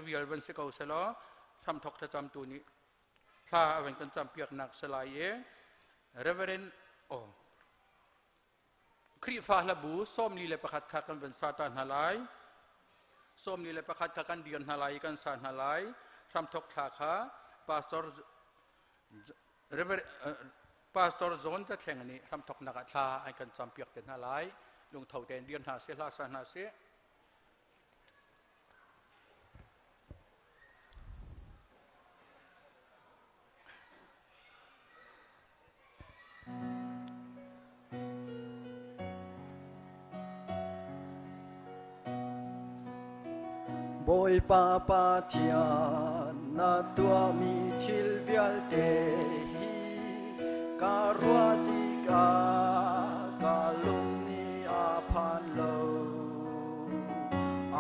วิลวันสิกเอาเสลอทำทกจะจำตัวนี้พระวันกันจำเปียกหนักสลายเรเวเรนโอครีฟ้าละบูส้มลีเลประคัดขากันเป็นซาตานฮาไลส้มลีเลประคัดขากันเดียนฮาไลกันซานฮาไลทำทกขาขาพาสตอร์เรเวพาสตอร์โซนจะแข่งนี้ทำทกนักชาไอ้กันจำเปียกเดินฮาไลลงเท่าเดินเดียนหาเสียลาซานหาเสียBoy papa tian na tua mi thil vial te hi karua ti ka lung ni a phan lo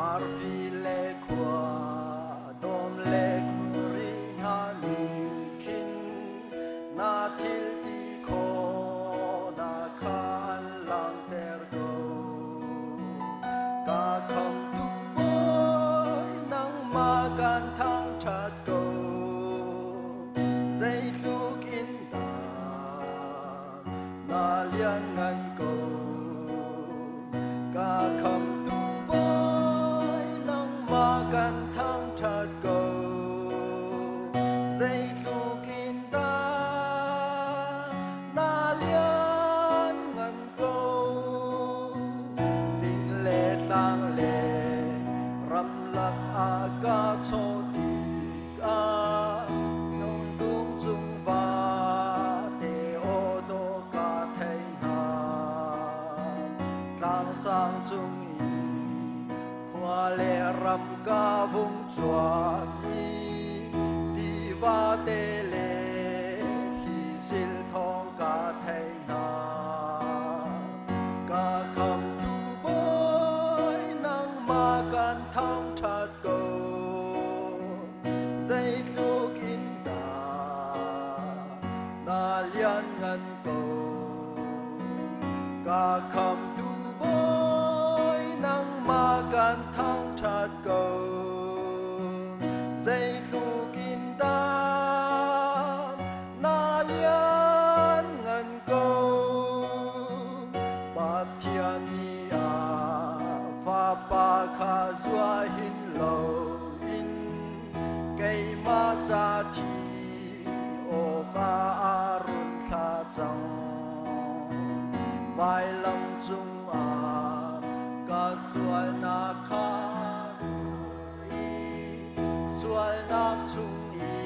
ar fi le kwa dom le khuri na ni kin na thil ti kho na khan lang ter go ka khamกันทั้งชัดโกใจลูกอินดานาเลียนงันโกกาคำตูบอยนั่งมากันทั้งชัดโกใจลูกอินดานาเลียนงันโกฟิงเลลังเลรำลักอากาศโชติกานงดุงจุงวาเตโอโดกาเทนาตรังสังจุงอินควาเลรำกาวุงจวนอีดีวาเตเลสีสิลทองกาเทนากาคำตูบอยนั่งมากันทั้งชัดโกใจลูกอินดานาเลียนงันโกกาคำตูบอยนั่งมากันทั้งชัดโกใจลูกอินดานาเลียนงันโกปัทเทียนนีอาฟ้าปาคาจัวหินโลไกมาจาทีโอกาอารุณทาจังไว้ลำจุงอากาสวลนาคาอีสวลนาจุงอี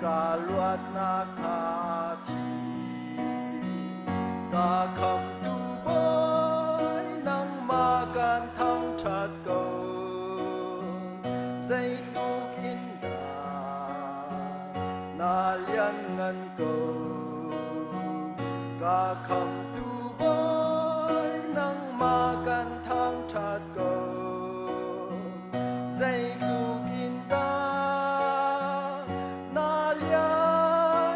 กาลวดนาคาทีกาคำตูบอยนั่งมากันทั้งชัดโกใจลูกอินดานาเลียนงันโกกาคำตูบอยนั่งมากันทั้งชัดโกใจลูกอินดานาเลีย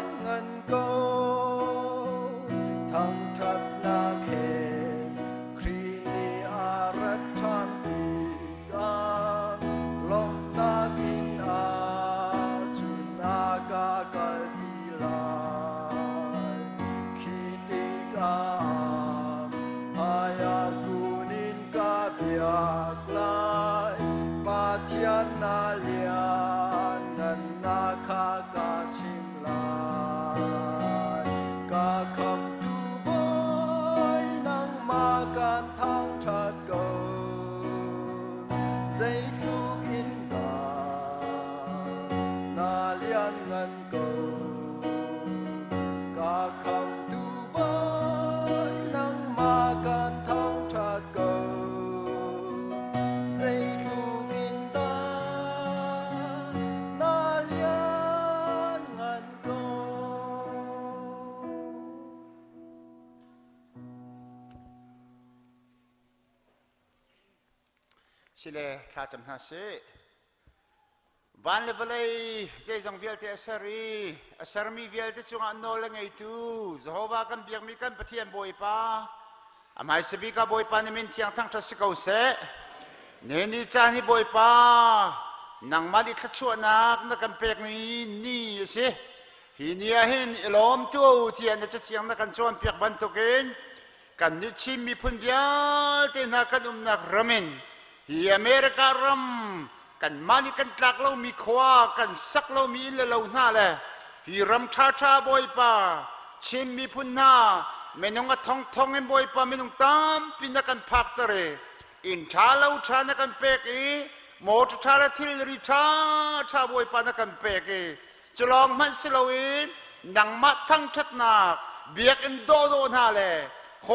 นงันโกทั้งชัดนาเขครีนีอารัฐชันติกาลมนากินอาจุนากากลปีลายคิติกาพายากุนินกาเบียกลายปาเทียนนาเลียนงันนาคากาชิมลายกาคำตูบอยนั่งมากันทั้งชัดโกใจลูกอินดานาเลียนงันโกกาคำตูบอยนั่งมากันทั้งชัดโกใจลูกอินดานาเลียนงันโกสิเลข้าจำหน้าเสวันเลเวลเจจังเวลเตอสรีอสรมีเวลเตจงอันโนลงไอตูจะฮาวากันเบียงมีกันปะเทียนบอยปาอามายสบีกาบอยปานิมินเทียงทั้งทัศกาวเสเนนิจานิบอยปา นังมาดิทัชวนักนักกันเป็กนี่สิฮีเนียเห็นลมตัวเทียนจะเสียงนักกันชวนเปียกบันตุกินกันนิชิมมีพุ่นเดียวเตนักกันนักรามินฮีอเมริการัมกันมาดิกันตักเรามีขวากันสักเรามีเลเราหน้าเลยฮีรัมชาบอยป่าชิมมีพุ่นหน้าไม่น้องก็ท่องเอ็มบอยป่าไม่น้องตามปีนักกันพักตะเรอินชาเราชานักกันเป็กโมดชาลทิลริชาบวยปานักันเปกจะลองมันสลาวินนังมัดทั้งชัดนักเบียกอินโดนาเลโค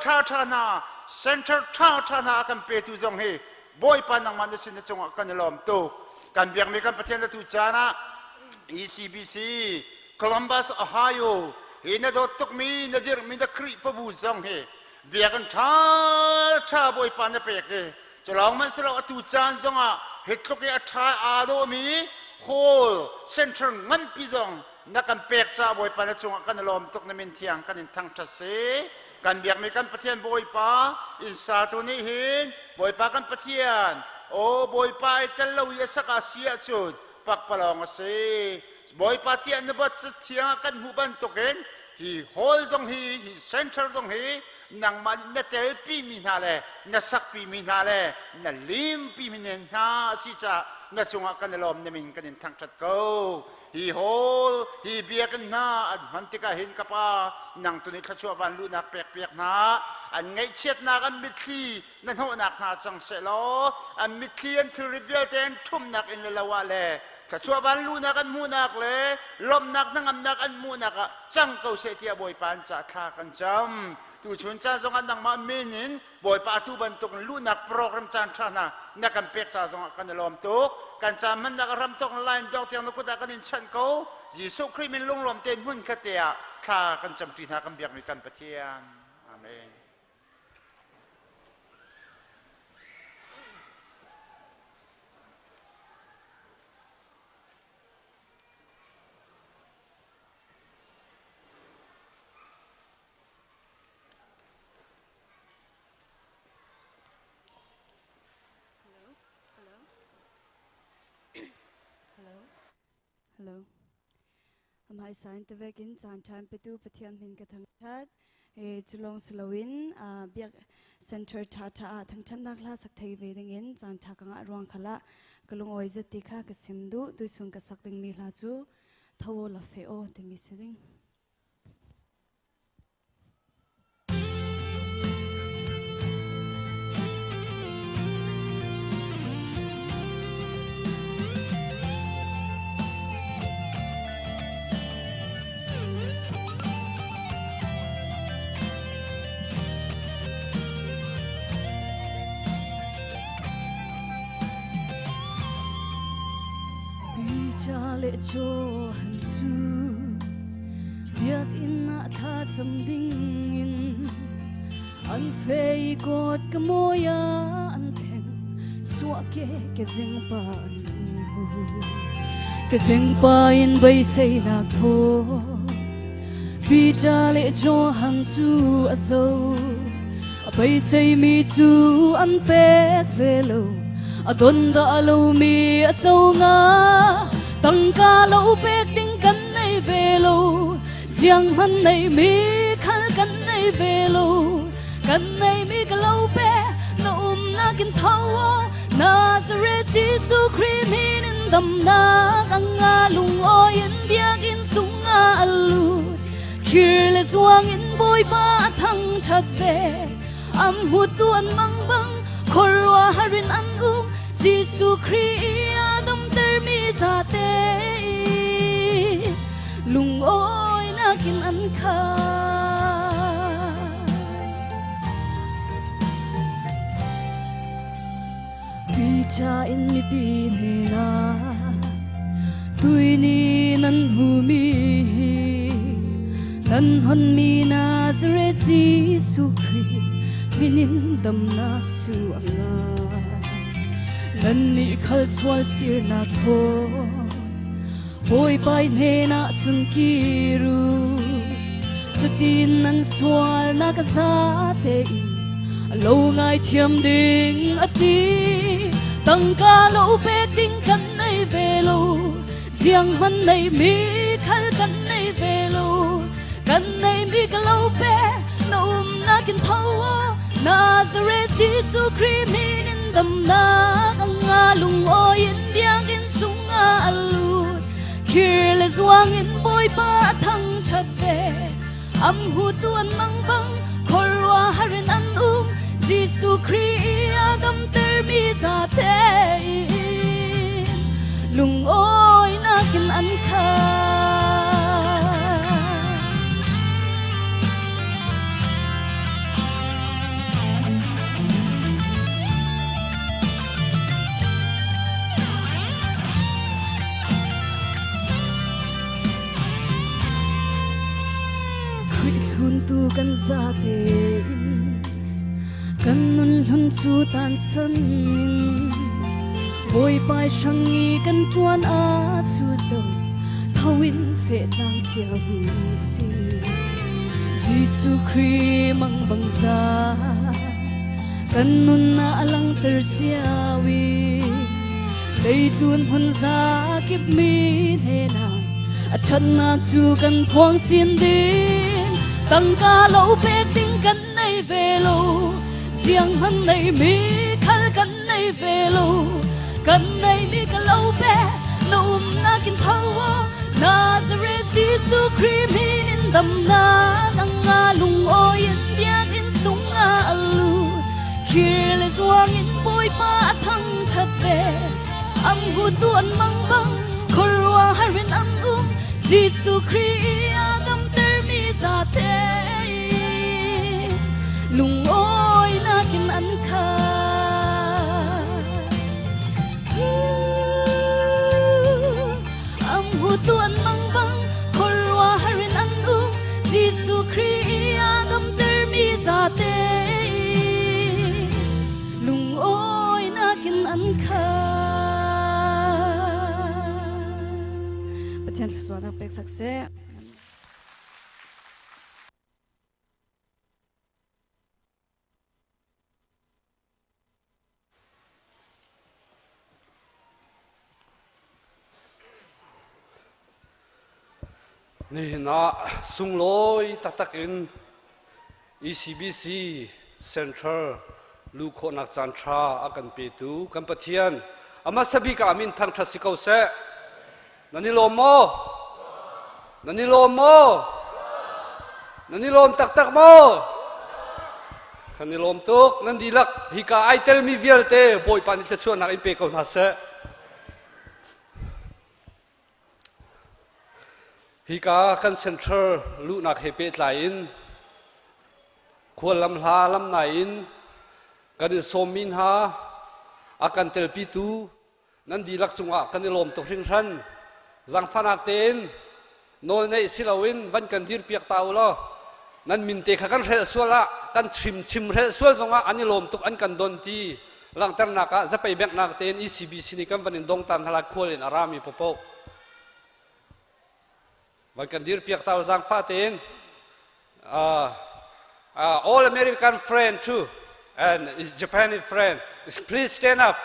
ชานาเซ็นเตอร์ชานากันเปตุจงเฮบวยปานังมันสินจงกันลอมตุกันเบียกมีกันประเทศตุจานะ ECBC Columbus Ohio เห็นดตุกมีนดิรมีนครีฟบูจงเฮเบียกันชาบวยปานักเปกจะลองมันสละตุจานจงอ่ะเหตุลุกยาชาอาโดมีโฮลเซ็นทรัลเงินปีจงนักการเปกซาบอยปานจงกันลมตกในมินเทียงกันอินทั้งชัดเสกันเบียกมีกันปะเทียนบอยปาอินซาตัวนี้เห็นบอยปากันปะเทียนโอ้บอยปาแต่เราอย่าสักอาเซียจุดปักปลองเสบอยปาเทียนนบัดเทียงกันหูบันตกเห็นฮีโฮลจงฮีเซ็นทรัลจงฮีนังมันนัดเตลปีมินาเลนัดสักปีมินาเลนัดลิมปีมินานาสิจ้านัดจงอากันลมนมินกันทั้งชัดกูฮีโฮลฮีเบียกันนาอันมันติกาเห็นกับป้านังตัวนี้ข้าชัวบันลูนักเปียกนาอันไงเช็ดนากันมิคีนั่นหัวนักนาจังเสลออันมิคีอันทิริเวลเตนทุ่มนักอินเลวาเลข้าชัวบันลูนักอันมูนักเลลมนักนั่งนักอันมูนักจังเกาเสียที่บอยปานจะทากันจำตูชนชาจงอันดังมาเมนินบอยปาตูบันตุกลูนักโปรแกรมจานชานะนักกันเป็กชาจงกันลมตุกกันจามันนักรำตกไลน์ดอกเตียงนกุตากันอินชันเขายิสุคริมินลงลมเต็มหุ่นคเตียข้ากันจำจีนากันเบียกมีกันปะเทียนอาเมน Hello. Amai sain tevekin chan chan petu pathian min ka thang that chulong slowin biak center tha thang chan nak la sak thei ve dingin chan tha ka rong khala kalung oi je tikha ka simdu tu sung ka sak ding mi la chu thawo la fe o te mi seding cha lệ cho hành su việc in nạ tha chấm đinh in anh phê cột cái môi anh thèm xóa cái rừng pan cái rừng pan bay say nạc thô vì cha lệ cho hành su à sâu bay say mi su anh bé về lâu à tuần đã lâu mi à sâu ngã tăng ca lâu bét tiếng cắn này về lâu riêng hắn này mi khăn cắn này về lâu cắn này mi cả lâu bé nó na kinh thâu Nazareth Jesus Christ in đầm na ang nga lung oi in biak in sung nga alu kirle zuang in boy ba thang chat ve am hu tuan mang bang korwa harin an Jesus Christ adam ter mi sa te lung oi na kin an kha bi cha in mi pi ne na tui ni nan hu mi nan hon mi Nazareth Jesus Christ minin dam na chu anga nan ni khal swal sir na tho boy pai ne na sun ki ru sutin nan swal na ka sa te lo ngai thiam ding ati tang ka lo pe ting kan riêng mình này mi khăn cần này về lâu cần này mi cái lâu bé nôm na kinh thâu Nazareth Jesus Christ mi in đầm na nga lung oi in diang in sung alu Kirles wang in boy pa thang chat ve am hu tuan mang bang korwa harin an Jesus Christ agam ter mi za te lung oi na kin an kha hun tu kan za te in kan nun hun chu tan san in boy pai shangi kan chuan a chu zo thawin fe tang chia vu si Jesus Christ mang bang za kan nun na alang ter sia wi dei tun hun za kip mi he na a chan na chu kan thuang sin din tăng ca lâu pe tinh cắn này về lâu riêng hắn này mi khăn cắn này về lâu cắn này mi cả lâu pe nôm na kinh thâu Nazareth Jesus Christ mi in đầm na tăng nga lung oi in biak in sung alu Kirles wang in boy pa thang chat ve am hu tuan mang bang korwa harin am Jesus Christ agam ter mi za te lung oi na kin an kha am hu tuan mang bang korwa harin an Jesus Christ agam ter mi za te lung oi na kin an kha Pathian thlaswana pek sakse Ni na sung loi tak in ECBC Center Pathian Chantra akan petu kan Pathian ama sabi ka amin thang thasiko se nani lomo nani lom tak mo khani lom tuk nan dilak hika I tell me vialte boy pani te chuan nak in pe ko na se Hika kan center lu nak hepe tlain khol lam hla lam nain kan somin ha akan tel pitu nan dilak chunga kan lom to hring ran zang fanak ten nol nei silawin van kan dir piak taulo nan min te kha kan rel suala kan chim rel sual zonga ani lom tuk an kan don ti lang tar naka zapai bek nak ten ECBC ni kan vanin dong tan hala khol in arami popo Van kan dir piak tau zang fatin all American friend too and his Japanese friend please stand up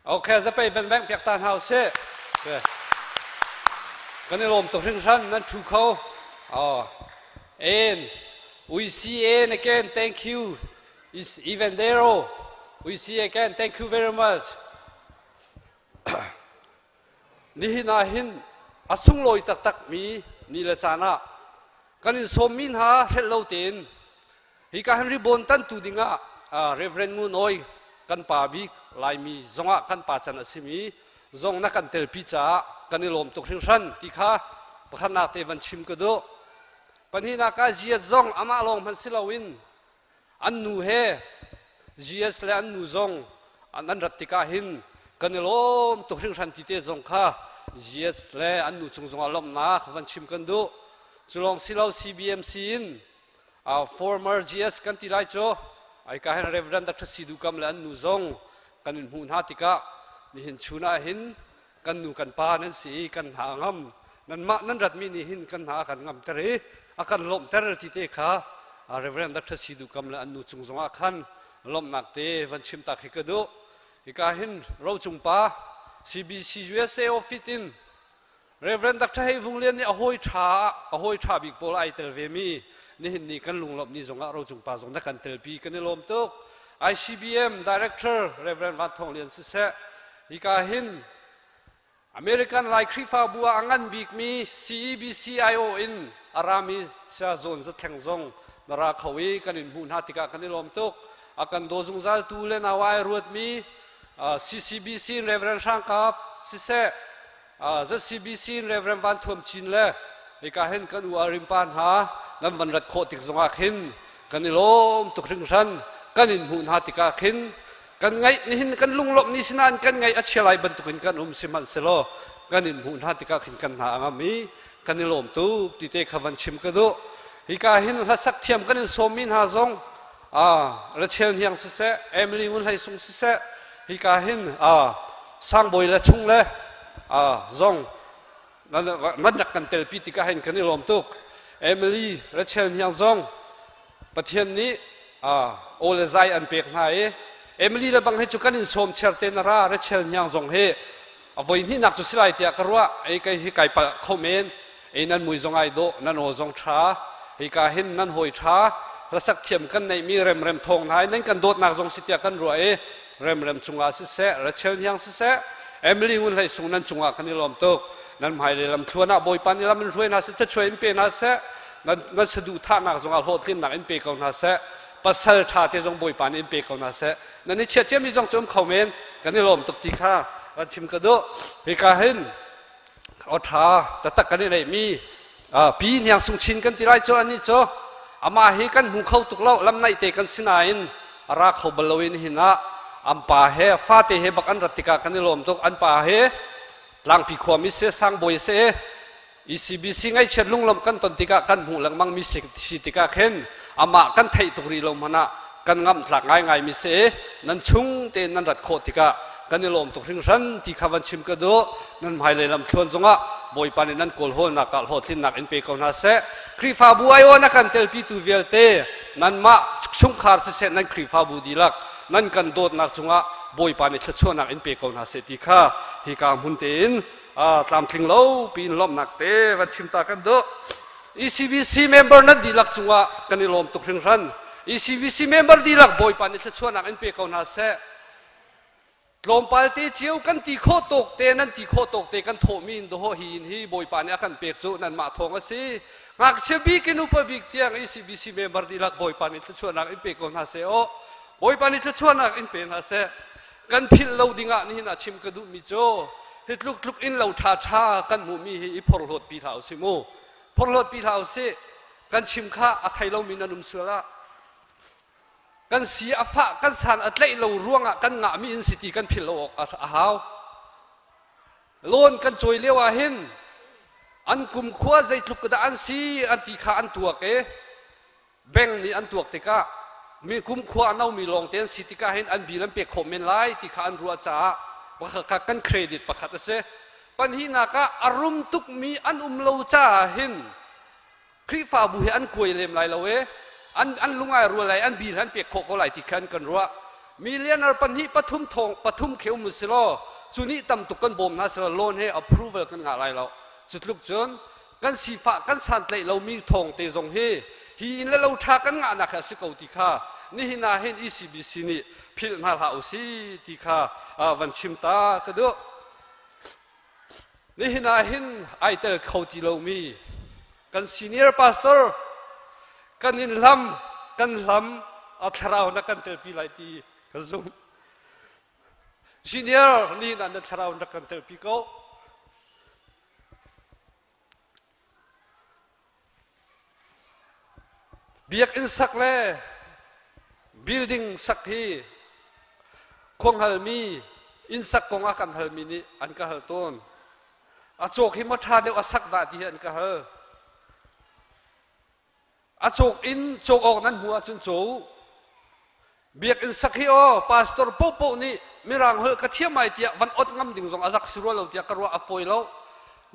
okay zapai ben bang piak tan house kan lom to hring ran nan thu kho and we see and again thank you is even there we see again thank you very much ni na hin asung loi tak mi ni la chana kanin somin ha hello tin hi ka henry bon tan tu dinga reverend mu noi kan pa bi lai mi zonga kan pa chan asimi zong na kan tel pi cha kanilom tuk hring ran ti kha pakhan na te van chim ko do panhina ka zia zong ama long man silawin an nu he gs le an nu zong an ratika hin kanilom tuk hring ran ti te zong kha gs le an nu chung zong alom na van chim kan do chulong silaw cbmc in former gs kan ti lai cho ai ka hen reverend dr sidu kam le an nu zong kanin hun hatika ni hin chuna hin kan nu kan pa nan si kan hangam nan ma nan rat mi ni hin kan ha kan ngam tere akan lom ter ti te kha reverend dr sidu kam le an nu chung zong a khan lom nak te van chim tak hikado ika hin ro chung pa CBC USA office in Reverend Dr. Hey Vung Lian ni ahoy cha big pol ai tel ve mi ni hin ni kan lunglop ni zonga ro chung pa zong na kan tel pi kan lom tok ICBM Director Reverend Van Thong Lian se se hi ka hin American like Krifa bua angan big mi ECBC IO in Arami sa zone za theng zong nara khawi kan in mun hatika kan lom tok akan do zung zal tu le na wai ruat mi CCBC Reverend Shankap se se za CBC Reverend Van Thom Chin le hi ka hin kan u arim pan ha nan van rat kho tik zonga khin kan lom tok ring ran kan in mun hatika khin kan ngai ni hin kan lunglop ni sinan kan ngai achelai bantukin kan siman selo kan in mun hatika khin kan ha angami kan lom tu ti te khawan chim ka do hi ka hin la sak thiam kan in somin ha zong ra chen hiang se se Emily un hai sung se se hi ka hin sang boi la chung le zong nan nak kan tel pi ti ka hin kan lom tuk Emily ra chen hiang zong pathian ni ole zai an pek na Emily la bang he chu kan in som cherte na ra chen hiang zong he avoi ni nak su silai tia karwa ei kai hi kai pa khomen ei nan mui zong ai do nan ho zong tha hi ka hin nan hoi tha ra sak thiam kan nei mi rem rem thong nai nan kan dot nak zong sitia kan ro rem rem chunga se se ra chen hiang se se Emily un lai sung nan chunga kan lom tok nan mai le lam thluana boi pan ni lam ruai na se ta choi pe na se nan se du tha nak zong al hot tin nak in pe ko na se pasal tha te zong boi pan in pe ko na se nan ni che chem ni zong chom khomen kan lom tok ti kha kan chim ka do he ka hin o tha ta tak kan nei mi pi nyang sung chin kan ti rai cho ani cho ama he kan hu khau tuk lo lam nai te kan sinain ara khau balowin hina ampa he fa te he bak an ratika kan lom tok an pa he lang pi khwami se sang boi se ECBC ngai chet lunglom kan ton tika kan hu lang mang mi si tika khen ama kan thei tukri lo mana kan ngam thlak ngai mi se nan chung te nan rat kho tika kan lom tok ring ran ti khawan chim ka do nan mai le lam thon zonga boi pan nan kol hol na kal hot tin nak in pe ko na se krifa bu ayo na kan tel pi tu velte nan ma chung khar se nan krifa bu dilak nan kan dot nak chunga boi pan thla chona in pe ko na se ti kha hi ka mun te in tlam thling lo pin lom nak te wa chim ta kan do ECBC member na dilak chunga kan lom tok ring ran ECBC member dilak boi pan thla chona in pe ko na se lom pal te chiu kan ti kho tok te nan ti kho tok te kan tho min do ho hin hi boi pan ya kan pek chu nan ma thong asi ngak chebi kinu pa big tiang ECBC member dilak boi pan thla chona in pe ko na se o boi pan thla chona in pe na se kan phil lo dinga ni na chim ka du mi cho hit luk in lo tha tha kan mu mi hi phor lot pi thau si mo phor lot pi thau se kan chim kha a thai lo min anum sura kan si afa kan san atlei lo ruanga kan nga mi in city kan phil lo a haw lon kan choi lewa hin an kum khwa zai tluk da an si an ti kha an tuak beng ni an tuak te ka mi kum khwa nau mi long ten city ka hin an bilam pe khomen lai ti kha an ruwa cha ka kan credit pakhat ase pan hi na ka arum tuk mi an lo cha hin krifa bu he an koi lem lai lo an lungai ru lai an bil han pe kho ko lai ti khan kan ruwa millionaire pan hi pathum kheu musilo chuni tam tu kan bom na selo loan he approval kan nga lai lo chutluk chon kan sifa kan san tlei lo mi thong te zong he hi in la lo tha kan nga na kha si ko ti kha ni hina hen ECBC ni phil na ha usi ti kha van chim ta ka do ni hina hin ai tel khoti lo mi kan senior pastor kan in lam atharau na kan tel pi lai ti ka zum senior ni na atharau na kan tel pi ko biak in sak le building sak hi khong hal mi in sak kong akan hal mi ni an ka hal ton a chok hi ma tha de a sak da ti an ka hal a chok in chok ok nan hua chun chou biak in sak hi o pastor po ni mirang hol ka thiam mai tia van ot ngam ding zong azak siro lo tia karwa a foi lo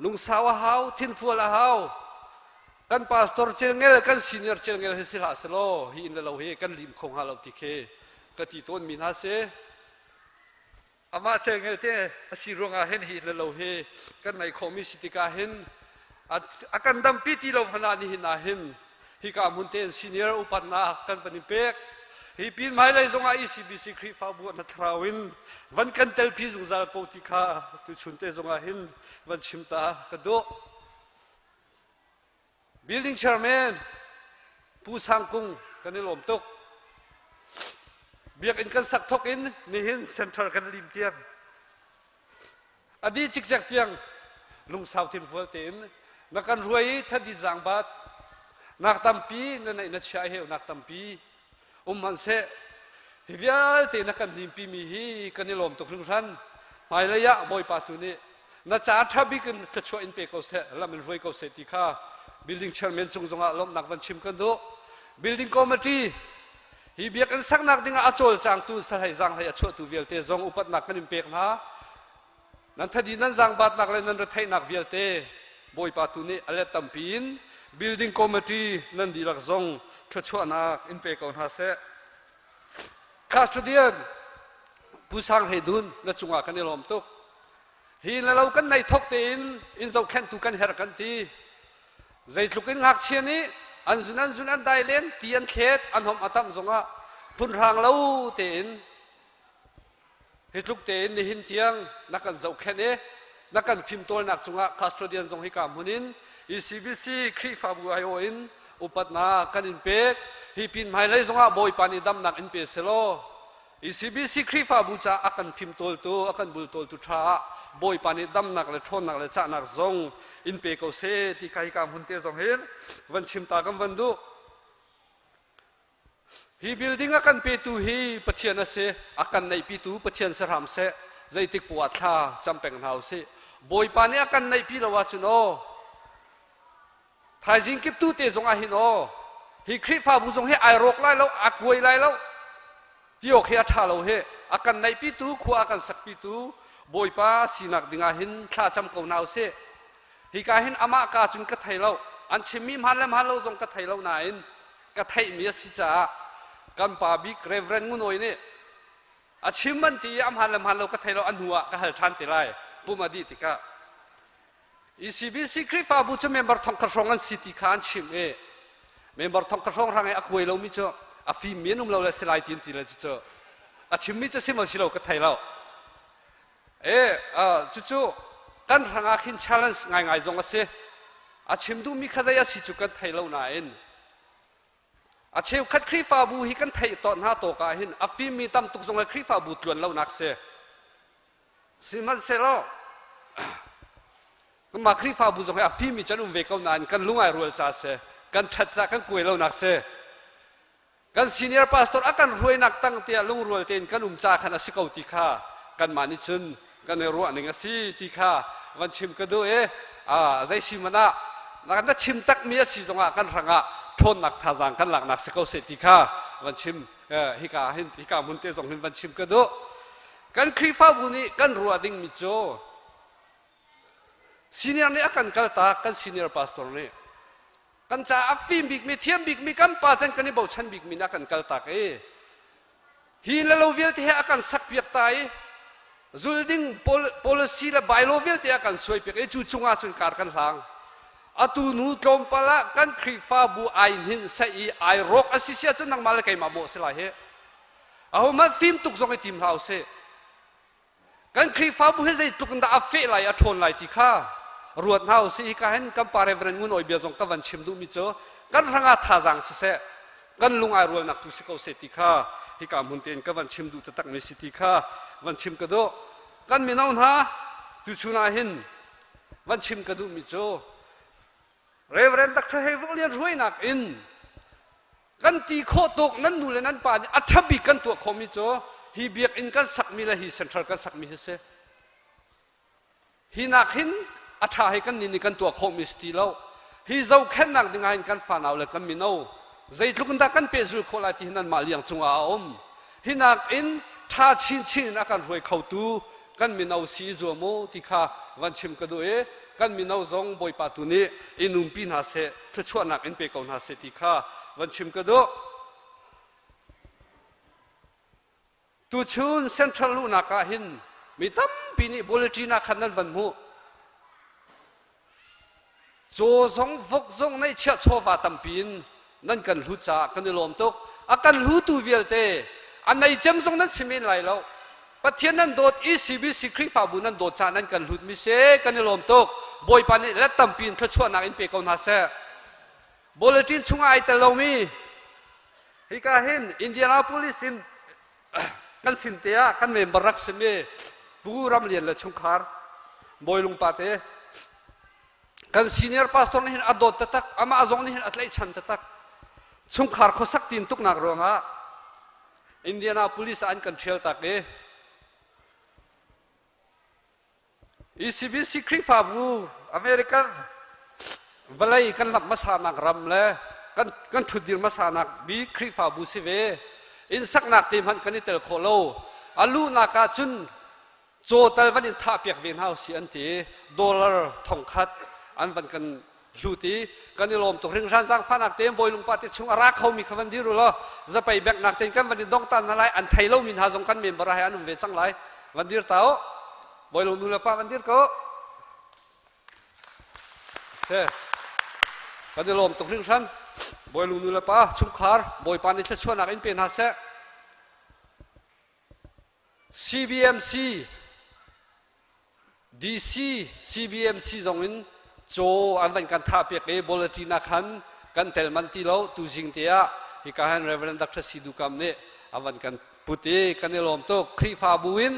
lung sawa hau thin fual a hau kan pastor chelngel kan senior chelngel he sila selo hi in lo he kan lim khong ha lo ti khe ka ti ton min ha se อามาเชงเต้สิรงอาเห็นหินเลวเฮกันในคอมิสิติกาเห็นอาการดำปีติลมพนานี่หินาเห็นฮิกามุนเตนซีเนียร์อุปันนากันปนิเปกฮิปินไม่เลยจงอา ECBC คริฟาบุนัทราวินวันกันเตลพิจงจัลโกติกาตุชุนเตจงอาเห็นวันชิมตากระโดbuilding chairman ผู้สังกุงกันในลมตกเบียกอินกันสักทกอินนี่เห็นเซ็นทรัลกันริมเตียงอดีตจิกจักเตียงลุงสาวทินฟัวเตนนักการรวยทัดดีจังบัดนักตั้มปีนั่นไอ้นักชายเหวนักตั้มปีมันเสฮิวิอัลเตนักการริมปีมีฮีกันในลมตกลุงทันหมายระยะบ่อยปาตุนี่นักจ่าทับบิกันกระช่วยอินเปกเอาเสแล้วมันรวยเอาเสติค่าbuilding chairman chung zonga lom nak van chim kan do building committee hi biak an sak nak dinga achol chang tu sa hai jang hai acho tu velte zong upat nak kan impek na nan thadi nan jang bat nak le nan ra thai nak velte boy pa tu ni ale tampin building committee nan dilak zong thcho na impek on ha se custodian pusang hedun na chunga kan lom tok hi la lo kan nai thok te in zo khen tu kan her kan ti zai tlukin ngak chiani anzunan dailen tian khet anhom atam zonga phun rang lo ten hitluk ten ni hin tiang nakan zau khene nakan phim tol nak chunga custodian zong hi kam hunin ECBC khifa bu ayo in upatna kanin pek hi pin mai lai zonga boy pani dam nak in pe selo ECBC khifa bu cha akan phim tol tu akan bul tol tu tha boy pani dam nak le thon nak le cha nak zong in pe ko se ti kai kam hun te zong hen van chim ta kam van du hi building akan pe tu hi pathian ase akan nei pi tu pathian saram se zaitik puat tha champeng hau se boy pani akan nei pi lawa chuno thai jing kip tu te zong a hin o hi khri fa bu zong he ai rok lai lo akoi lai lo tiok he tha lo he akan nei pi tu khu akan sak pi tu boy pa sinak dinga hin tha cham ko nau se hi ka hin ama ka chun ka thailo an chimi mhalam halo jong ka thailo na in ka thai mi si cha kan pa bi reverend ngun oi ne a chimman ti am halam halo ka thailo an huwa ka hal than ti lai pumadi ti ka ECBC krifa bu chu member thong ka rong an city khan chim e member thong ka rong rang e akoi lo mi cho a fi menum lo la selai tin ti la cho a chimmi cha simo si lo ka thailo chu kan ranga khin challenge ngai zong ase a chimdu mi khazaya si chu kan thailo na in a cheu khat khrifa bu hi kan thai ton ha to ka hin a fi mi tam tuk zong a khrifa bu tlon lo nak se siman se lo kan ma khrifa bu zong a fi mi chanum ve ko nan kan lungai rual cha se kan that cha kan kuai lo nak se kan senior pastor akan ruai nak tang tia lung rual ten kan cha khana sikau ti kha kan mani chun kan ro aning asi ti kha van chim ka do zai simana na chim tak mi si zonga kan ranga thon nak tha jang kan lak nak se ko se ti kha van chim hi ka mun te zong hin van chim ka do kan khrifa bu ni kan ruwa ding mi cho senior ni akan kalta kan senior pastor ni kan cha afim big mi thiam big mi kan pa chen kan ni bo chan big mi na kan kalta ke hi la lo vil te akan sak piak tai zulding policy la bylaw vel te akan soi pek e chu chunga chun kar kan hlang atu nu tlom pala kan khrifa bu ain hin sai ai rok asisia chun nang mal kai ma bo sela he aho ma film tuk zong e tim house kan khrifa bu he zai tuk da afe lai a thon lai ti kha ruat house hi ka hen kam pare vren ngun oi bia zong ka van chim du mi cho kan ranga tha jang se kan lungai rol nak tu si ko se ti kha hi ka mun ten ka van chim du ta tak ni si ti kha van chim ka do kan mi naun ha tu chuna hin van chim ka du mi cho reverend dr hevolian roi nak in kan ti kho tok nan nu le nan pa ni athabi kan tu kho mi cho hi biak in kan sak mi la hi central kan sak mi se hi nak hin atha he kan ni kan tu kho mi sti lo hi zo khen nak dinga in kan fa naw le kan mi no zai tlukun da kan pe zul kho la ti nan ma liang chunga om hi nak in tha chin akan roi khau tu kan mi nau si zo mo ti kha van chim ka do e kan mi nau zong boy pa tu ni inum pin ha se thchuan nak in pe kaun ha se ti kha van chim ka do tu chun central lu na ka hin มีตั้มปีนี้บุลเลตินขันนั้นวันมูโจสงฟกสงในเชื้อโซฟาตั้มปีนนั่นกันรู้จักกันในลมตกอากันรู้ตัวเวลเตอันในเจมสงนั้นสิมินไหลแล้วประเทศนั้นโดด ECBC คริฟาบุนั้นโดดจานั้นกันรู้มิเสกันในลมตกบอยปานี่และตั้มปีนพระชวนักอินเปกเอาหน้าเสบุลเลตินช่วงไอแต่เรามีฮิกาเห็นอินเดียนาโพลิสกันสินเตียกันเมมบรักเสมีปูรำเลียนและชุงคาร์บอยลุงปาเตกันซีเนียร์พาสตอร์นี่เห็นอดตตักอามาอจงนี่เห็นอัตไลชันตตักชุงคาร์เขาสักตีนตุกนักร้องอ่ะอินเดียนาโพลิสอันกันเชียวตักECBC คริฟาบูอเมริกันเวลากันรับมาสานักรำเลยกันทุดินมาสานักบีคริฟาบูสิเวอินสักนักทีมันกันนี่เตลโคโลอาลูนักจุนโจเตลวันอินท่าเปียกเวียนเฮาสิอันตีดอลลาร์ทองคัดอันวันกันลูตีกันนี่ลมตกเรื่องรันสังฟ้านักเต็มบอยลุงปาติชงอารักเขามีคำวันดีรู้ละจะไปแบกนักเต็มกันวันนี้ดองตันอะไรอันไทยเรามินหาสงกันเมียนบราให้อันนุ่มเวชังไรวันดีเต้าบอยลุงดูแลป้าวันดีก็เสกันนี่ลมตกเรื่องรันบอยลุงดูแลป้าชุมคาร์บอยปานิชชวนนักอินเป็นหาเสCBMC DC CBMC จงอินโจอันวันกันท่าเปียกบุลเลตินขันกันเทลมันตีเราตูจิงเตียฮิกาฮันเรเวรนดักทสิดูคำนี้อันวันกันพุติกันในลมโตคริฟาบุวิน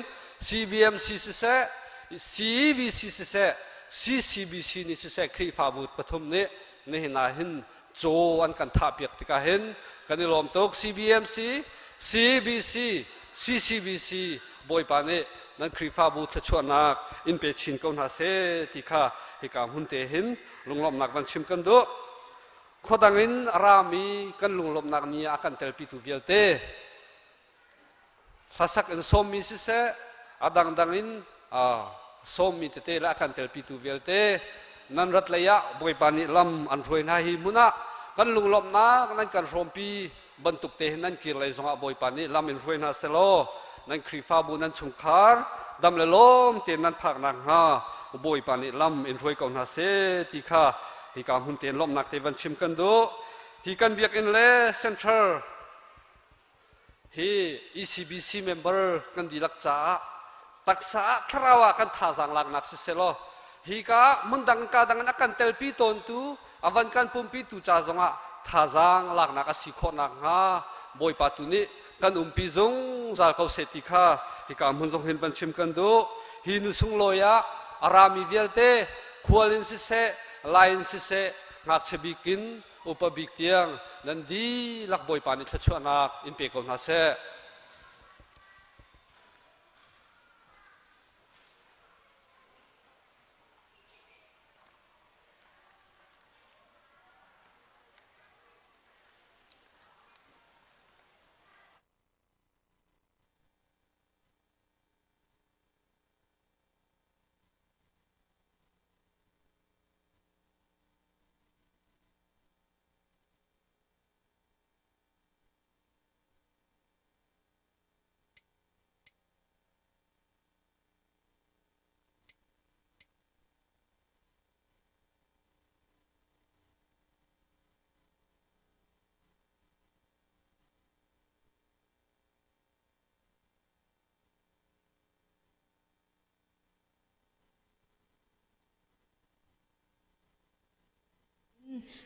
CBMC สิเส CBC สิเส CCBC นี่สิเสคริฟาบุปฐมนี้นี่นาหินโจอันกันท่าเปียกติกาเห็นกันในลมโต CBMC CBC CCBC บอยปานี่นั่นคริฟาบูทชวนักอินเปชินกอนหาเสติข้าฮิกามุนเตหินลุงลมนักวันชิมกันดูขดังอินรามีกันลุงลมนักนี้อากันเตลปิตูเวลเตภาษาอินสมมีสิเสอดังดังอินสมมีเตละอากันเตลปิตูเวลเตนั่นรัตเลยะบอยปานี่ลำอันรวยนาฮิมุนะกันลุงลมนักนั่นกันสมปีบรรทุกเตนั่นกิเลสงบอยปานี่ลำอินรวยนาเซโลนั่นคริฟาบุนันชุงคาร์ดำเลลมเตียนนั้นผักนักฮาบอยปานิลำอินรวยกอนฮาเซติข้าฮิกามุนเตียนลมนักเทวันชิมกันดูฮิกันเบียกอินเลเซ็นเตอร์ฮี ECBC member กันดีลักษาตักษาคราวกันท่าสังลักนักเสโลฮิกามุนดังกาดังนักกันเตลปีตนตูอวันกันปุ่มปีตูจ้าจงะท่าสังลักนักสิโคนักฮาบอยปาตุนีกันปีจงจากเขาเสติข้าฮิกามุนจงเห็นวันชิมกันดูฮินุสุงลอยะอารามีเวลเตควอลินสิเซไลน์สิเซงักเชบิกินอุปบิกเตียงนันดีลักบอยปานิทัชวนักอินเปกอนฮาเซ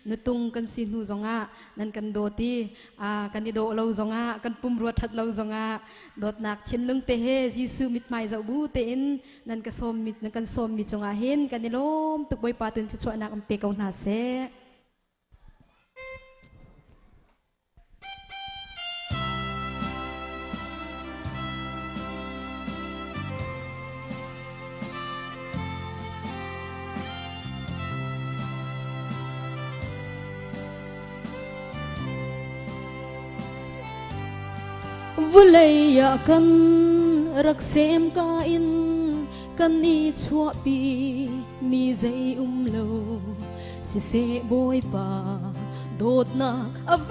นุตุงกันสินูจงะนั่นกันโดตีกันดิโดเราจงะกันปุ่มรัวทัดเราจงะโดดนักเช่นลุงเตเฮยิสูมิดไม่จะบูเตนนั่นกันสมมิดนั่นกันสมมิดจงะเห็นกันดิโลมตุกใบปาตุนช่วยนักอัมเปกเอาหน้าเสวุเลยกันรักเสมกาอินกันนี้ชัวปีมีใจโลสิเสบอยปาโดดนักอเว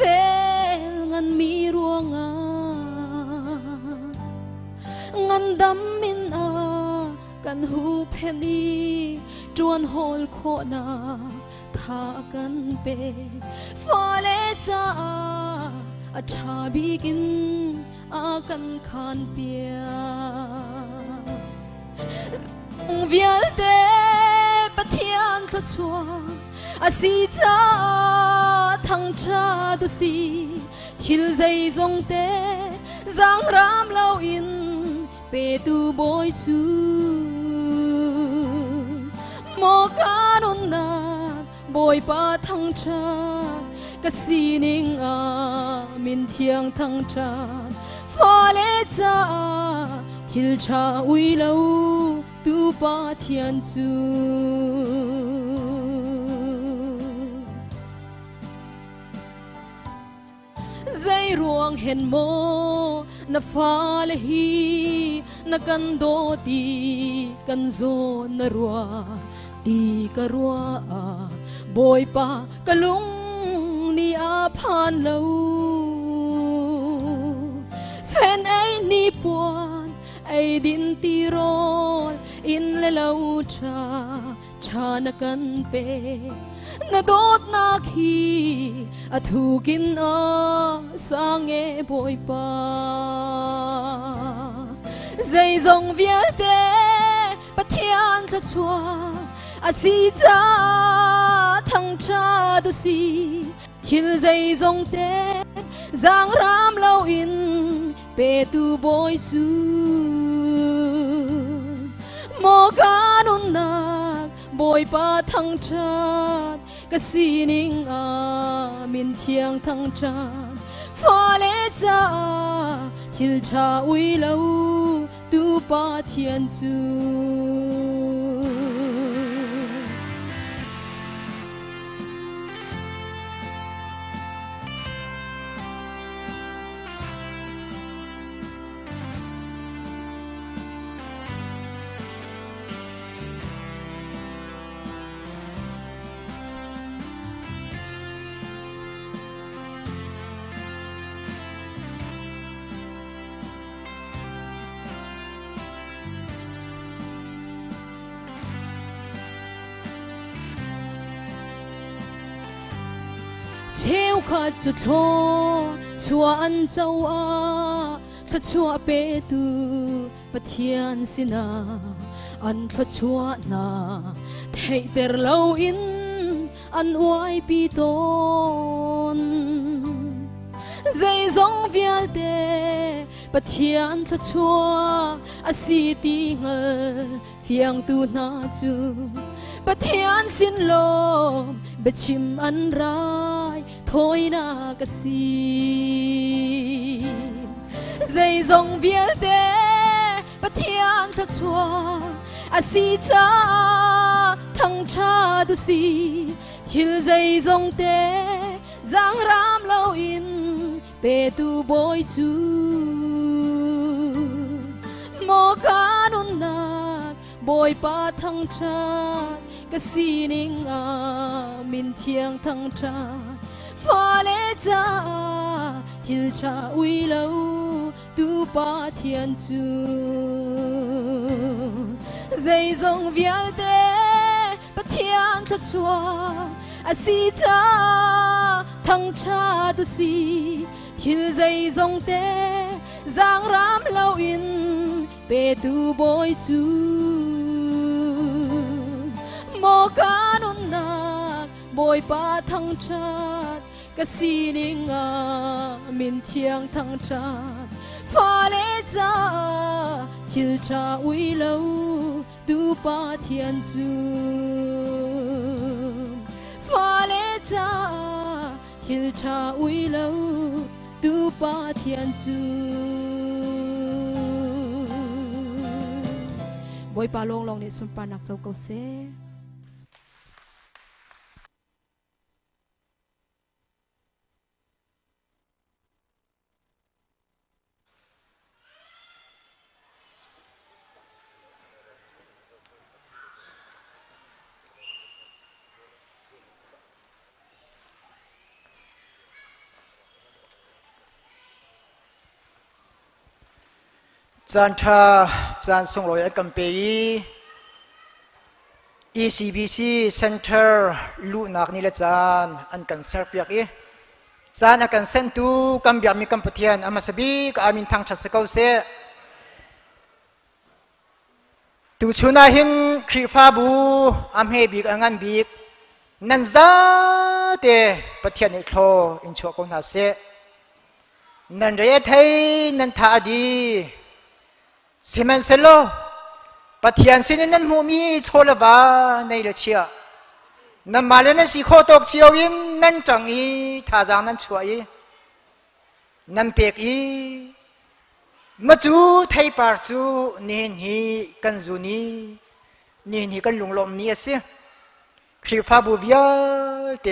งันมีรวงงันดำมิน กันหูเพนีจวนโฮลโคนาทากันเปฟ้าเลจ้าอาชาบีกินอากันคานเปียเวียลเตปะเทียนทชัวอาสีจ้าทั้งชาตุสีชิลใจจงเตจังรามเล่าอินเปตูบอยจูโมกานุนนาบอยปาทั้งชากะสีนิงอามินเทียงทั้งชาฟ้าเลจ้าทิลชาอุยเล่าตูปาเทียนจูใจรวงเห็นโมนาฟ้าเลฮีนากันโดตีกันโซนารัวตีกะรัวบอยปากะลุงนี่อาพานเล่าแฟนไอ้นี่ปวนไอ้ดินตีรอนอินเลเล่าชานักันเปนาโดดนาคีอาทูกินสังเงบอยปาใจจงเวียเตปะเทียนทชัวอาสีจ้าทั้งชาตุสีชิลใจจงเตจังรามเล่าอินเปตูบอยจูโมกานุนนักบอยปาทั้งชาติกะสีนิงอามินเทียงทั้งชาติฟ้าเลจ้าชิลชาอุยเล่าตูปาเทียนจูเชี่ยวขาดจุดโลชัวอันเจ้าถ้าชัวเปตูปะเทียนสินาอันถ้าชัวนาเทเตอร์เล่าอินอันไว้ปีตนใจจงเวียลเตปะเทียนถ้าชัวอาสีตีเงเฟียงตูนาจูปะเทียนสินลมเบชิมอันร้ายถอยนากะสีใจจงเวียลเตปะเทียนทชัวอาสีจ้าทั้งชาตุสีชิลใจจงเตจังรามเล่าอินเปตูบอยจูโมกานุนนักบอยปาทั้งชากะสีนิงอามินเทียงทั้งชาฟ้าเลจ้าทิลชาอุยเล่าตูปาเทียนจูใจจงเวียลเตปะเทียนทชัวอาสีจ้าทั้งชาตุสีทิลใจจงเตจังรามเล่าอินเปตูบอยจูโมกานุนนักบอยปาทั้งชาติกะสีนิงอามินเทียงทั้งชาติฟ้าเลจ้าทิลชาอุยเล่าตูปาเทียนจูฟ้าเลจ้าทิลชาอุยเล่าตูปาเทียนจูบอยปาลงเนี่ยสุนปานักเจ้าเกาเซจานทาจานส่งลอยกัมเปย ECBC Center ลูนักนิลจานอันกันเสิร์ฟยักษ์จานกันเซนตูกัมบิอามีกัมปะเทียนอามาสบีกอามินทางชัสเกาเซตูชุนาหินครีฟาบูอามเฮบิกอังันบิกนันซาเตปะเทียนอิโคอินชัวกนาเซนันเรียไทยนันทาดีซิมันเซโลปะเทียนสินนันมูมีโชลวาในเรเชียนันมาเลนสิโคตกเชียวอินนันจังอีท่าจางนันช่วยนันเปียกอีมาจูไทยปาร์จูนี่นี่กันจูนี่กันลุงลมนี่สิคริฟาบูเบียเต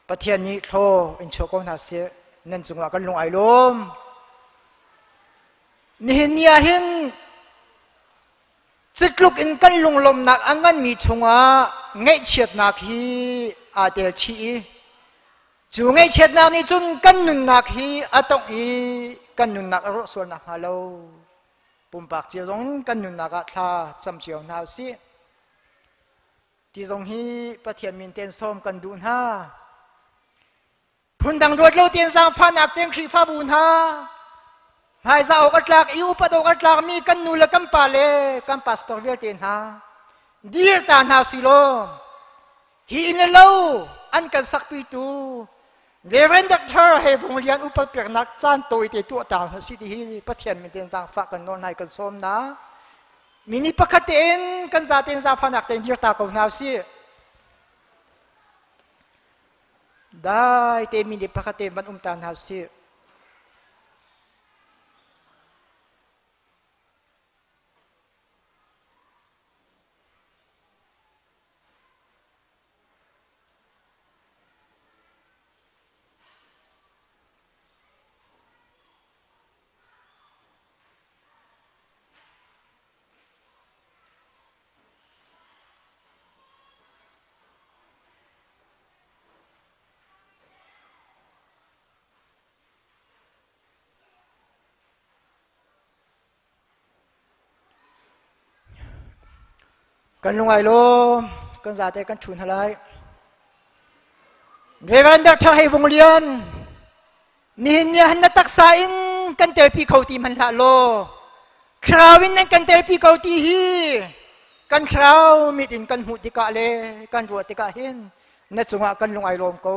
ปะเทียนนี้โทอินโชกนาเซนั่นจงว่ากันลุงไอลมนี่นี่เห็นจิตลุกอินกันลุงลมนักอันนั้นมีชงว่าไงเฉียดนักฮีอาเดลชีจูไงเฉียดนักนี่จนกันนุนนักฮีอาตงอีกันนุนนักรสวนนักฮาโลปุ่มปากเจียงกันนุนนักท่าจำเจียวนาสิที่ตรงฮีปะเทียนมินเตียนส้มกันดูน่าพุ่นดังรถเราเตียนสร้างพันอักเตียงครีฟ้าบุญฮาหายซาอกัดลักอิวปัดอกัดลักมีกันนูละกันปาเลกันปัสตอร์เวียเตียนฮาดีร์ตานาสิโลฮีอินเลวอันกันสักปีตูเรเวนดักเธอให้พงเลียนอุปเปียกนักจานตัวที่ตัวต่างสิที่ฮีปะเทียนมินเตียนสร้างฝักกันนอนให้กันส้มนะมินิปะคัดเองกันซาเตียนสร้างพันอักเตียนดีร์ตาของนาสิได้เตมินิปะคัดเตมันตานนาสิกันลงไอโลกันซาเตกันชุนอะไรเรื่องนั้นถ้าให้วงเลียนนี่เนี่ยหันนัตักษาอินกันเตลปีเขาตีมันละโลคราววินนั้นกันเตลปีเขาตีฮีกันคราวมิดินกันหุติกะเลกันรัวติกะเห็นนั่นสงะกันลงไอโลมเขา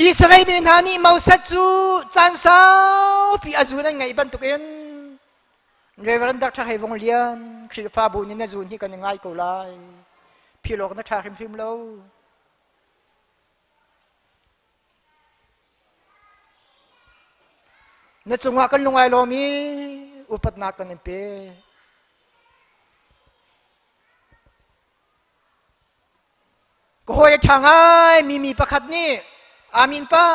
อิสราเอลมีนานี่มาสัจจูจันสาวปีอาจูนั่นไงบันตุกเอ็นเรื่องนั้นถ้าให้วงเลียนคริฟาบุญนี่น่าจูนที่กันยังไงกูไล่พี่โลกนักทาริมฟิมเรานั่นจงว่ากันลงไอโลมีอุปนักกันเปก็หอยช่างไอมีประคัดนี่อามินป้า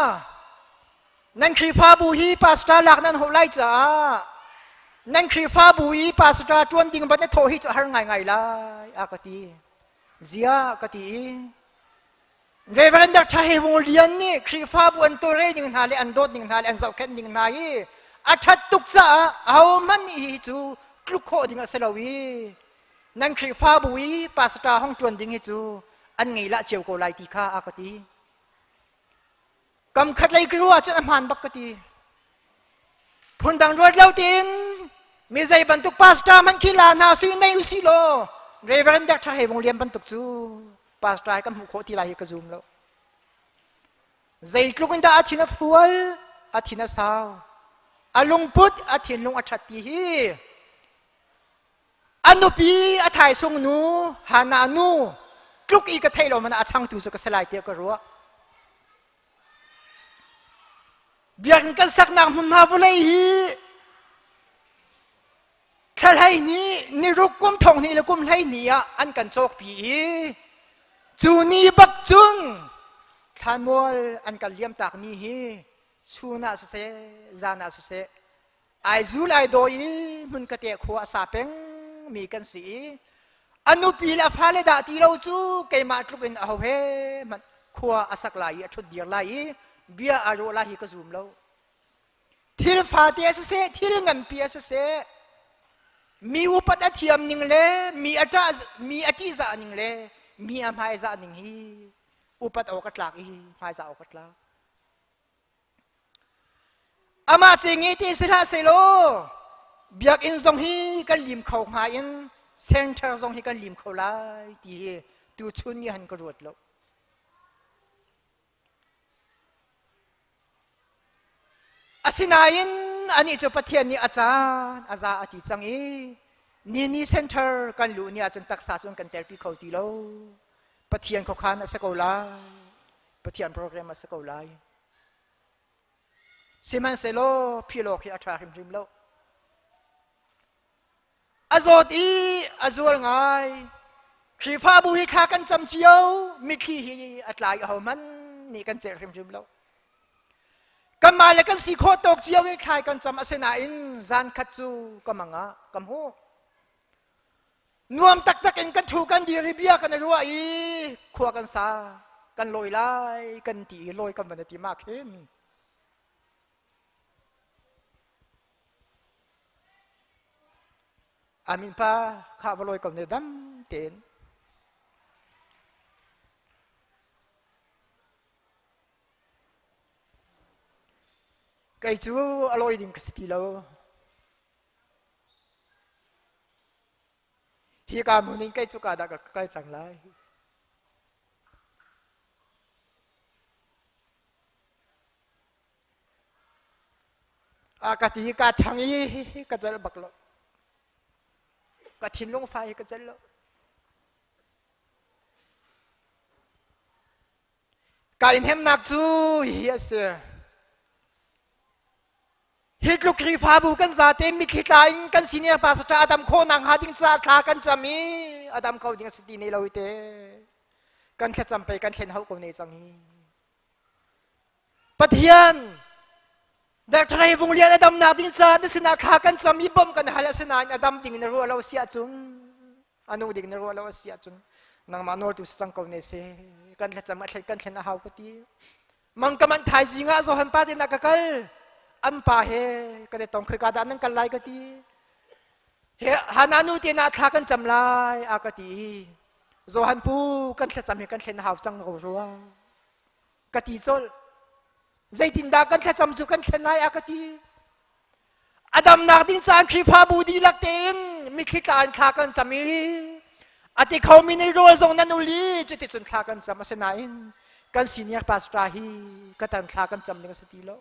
นั่นคริฟาบุฮีปัสตาหลักนั่นหัวไล่จ้านั่นคือฟ้าบุยปัสตาจวนดิ่งบันเทโทฮิจะหาไงล่ะอากติเสียกติเรเวนดักชาเฮวงเลียนนี่คือฟ้าบุอันตัวเรดิ่งนาเลอันโดดดิ่งนาเลอันเสาเข็นดิ่งนายีอาชัดตุกซาเอามันอีจูกลุกโคดิ่งเสลวีนั่นคือฟ้าบุยปัสตาห้องจวนดิ่งจูอันไงละเจียวโกไลติคาอากติกำขัดไลกลัวจะนำหันบักกติพุ่นดังรถเล่าตินมีใจบรรทุกปัสตามันขี้ลานาซีในอุสิโลเรเวนดักทาให้วงเลียนบรรทุกจูปัสตากับหุโคที่ลายกระซุมแล้วใจกลุกันดาอาทินาฟัวลอาทินาสาวอาลุงพุทธอาทินลุงอัจฉริฮีอนุปีอาถ่ายทรงนูฮานานูกลุกอีกระเทยเรามันอาช่างตูจะกระสลายเตียกรัวเบียงกันสักนางมุนมาบุเลยฮีใครนี้นี่รุกกุมทองนี่แล้วกุมไล่นี่อันกันโชคผีจูนี่บักจุนขามวลอันกันเลี้ยมตากนี่ฮีชูนาเสจานาเสไอจูไลโดยมันกระเตะขัวสาเป็งมีกันสีอนุปีละฟ้าเลดาตีเราจูเกมาตรุกินเอาเฮมันขัวอาศักไลชุดเดียร์ไลเบียอารุไลก็ซูมแล้วที่ฟ้าเตียเสที่เงินเปียเส มีอุปถัมภ์เทียมหนึ่งเลยมีอาจารย์มีอาจีจะหนึ่งเลยมีอาภายจะหนึ่งฮีอุปถัมภ์ออกกลากฮีภายจะออกกลากอามาสิ่งนี้ที่สิลาเซโลเบียกอินทรงฮีกันลิมเขาหาอินเซนเตอร์ทรงฮีกันลิมเขาไล่ที่ตูชุนยันกระโดดลงอาศินาอินอันนี้จะปะเทียนนี่อาจารย์อธิจังอีนี่เซ็นเตอร์กันรู้นี่อาจารย์ตักษาส่วนกันเตอร์ปีเขาตีโลปะเทียนเขาขานสกุลาปะเทียนโปรแกรมสกุลาสิมันเซโลพิโลที่อัตราริมโลอาโซดีอาโซลไงขีฟ้าบุหิขากันจำเจียวมิคีฮีอัตราเอามันนี่กันเจริมโลกันมาแล้วกันสีโคตกเจียวให้ใครกันจำอาเซนาอินจานคัตซูกัมังะกัมหูนวมตักอินกันถูกันดีริเบียกันรัวอีขวกันซากันลอยไล่กันตีลอยกันมันตีมากขึ้นอามินป้าข้าวลอยกับเนดัมเต็นไก่จูอร่อยดิ่งกสติโลฮีกามุนิงไก่จูกาดากไก่จังไรอากาศฮีกาทังยีก็จะบักโลกะทินลงไฟก็จะโลกาอินเฮมนักจูเฮียเสือฮิตลูกรีฟาบูกันซาเตมิคิดลายกันสิเนียภาษาอดัมโคนังหาดิ้งซาทากันจะมีอดัมเขาดิ้งสติในเราเตกันแค่จำไปกันเห็นเขาคนในจังนี้ปะเทียนเด็กชายวงเลียนอดัมนาดิ้งซาดิสนาขากันจะมีบ่มกันหาลสนานอดัมดิ้งในรัวเราเสียจุนอนุดิ้งในรัวเราเสียจุนนางมานอตุสังเขาในเสกันแค่จำมาแค่กันเห็นเขาก็ตีมังกมันไทยสิงห์โซฮันปาตินักกัลอัมพาเฮก็ได้ต้องเคยการดันนั่งกันไล่ก็ตีเฮฮานานูตีนาคลากันจำไล่อากตีโซฮันปูกันแค่จำเห็นกันเห็นหาวจังรัวกตีโซลใจตินดากันแค่จำจุกันเห็นไล่อากตีอดัมนาดินซานคีฟาบูดีลักเตนมีคิดการคลากันจำมีอติเขามีในรัวทรงนันุลีจะติดส่วนคลากันจำมาเสนายกันสีเนียปาสตราฮีก็ตันคลากันจำในสติโล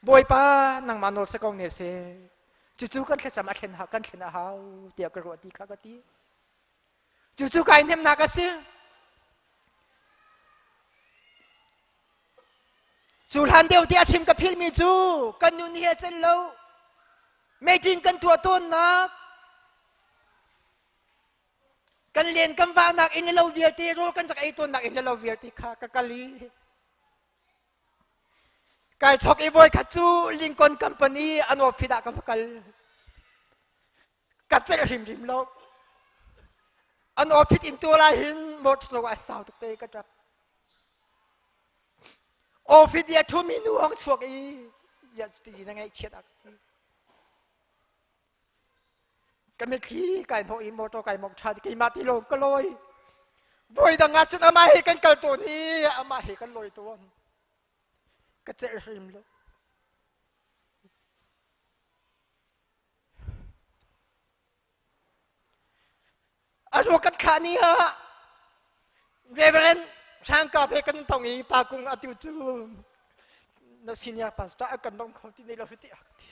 บอยป้านางมานอสกองเนเซจู่ๆกันแค่จำมาเข็นหากันเข็นหาเดียวกระโดดตีข้ากตีจู่ๆกันเทมนักเสียจู่หันเดียวที่อาชิมกับพิลมีจู่กันนุนเฮเซนโลไม่จริงกันตัวต้นนักกันเรียนกันฟังนักอินเลวเวียตีรู้กันจากไอ้ต้นนักอินเลวเวียตีข้ากะกะลีกายชกอีโวยขัดจูลิงกอนคัมพานีอันว่าฟิดากับกัลกัดเซริมโลกอันว่าฟิดอินตัวลายหินหมดสวายสาวตุกเตยก็จับโอฟิดยาทุ่มินูห้องสวกอีอย่าตีนังไงเชียดอักกันไม่ขี้กายพออินโมโตกายมองชาติกิมาติโลก็ลอยบอยดังงัดจนอามาเฮกันเกิดตัวนี้อามาเฮกันลอยตัวก็จะริมโลอารมณ์กันขานี้ฮะเวเบรนช่างกับเฮกันตรงนี้ปากุงอติวจูนักสินยาปัสตากันต้องเขาที่ในเราฟิติอักที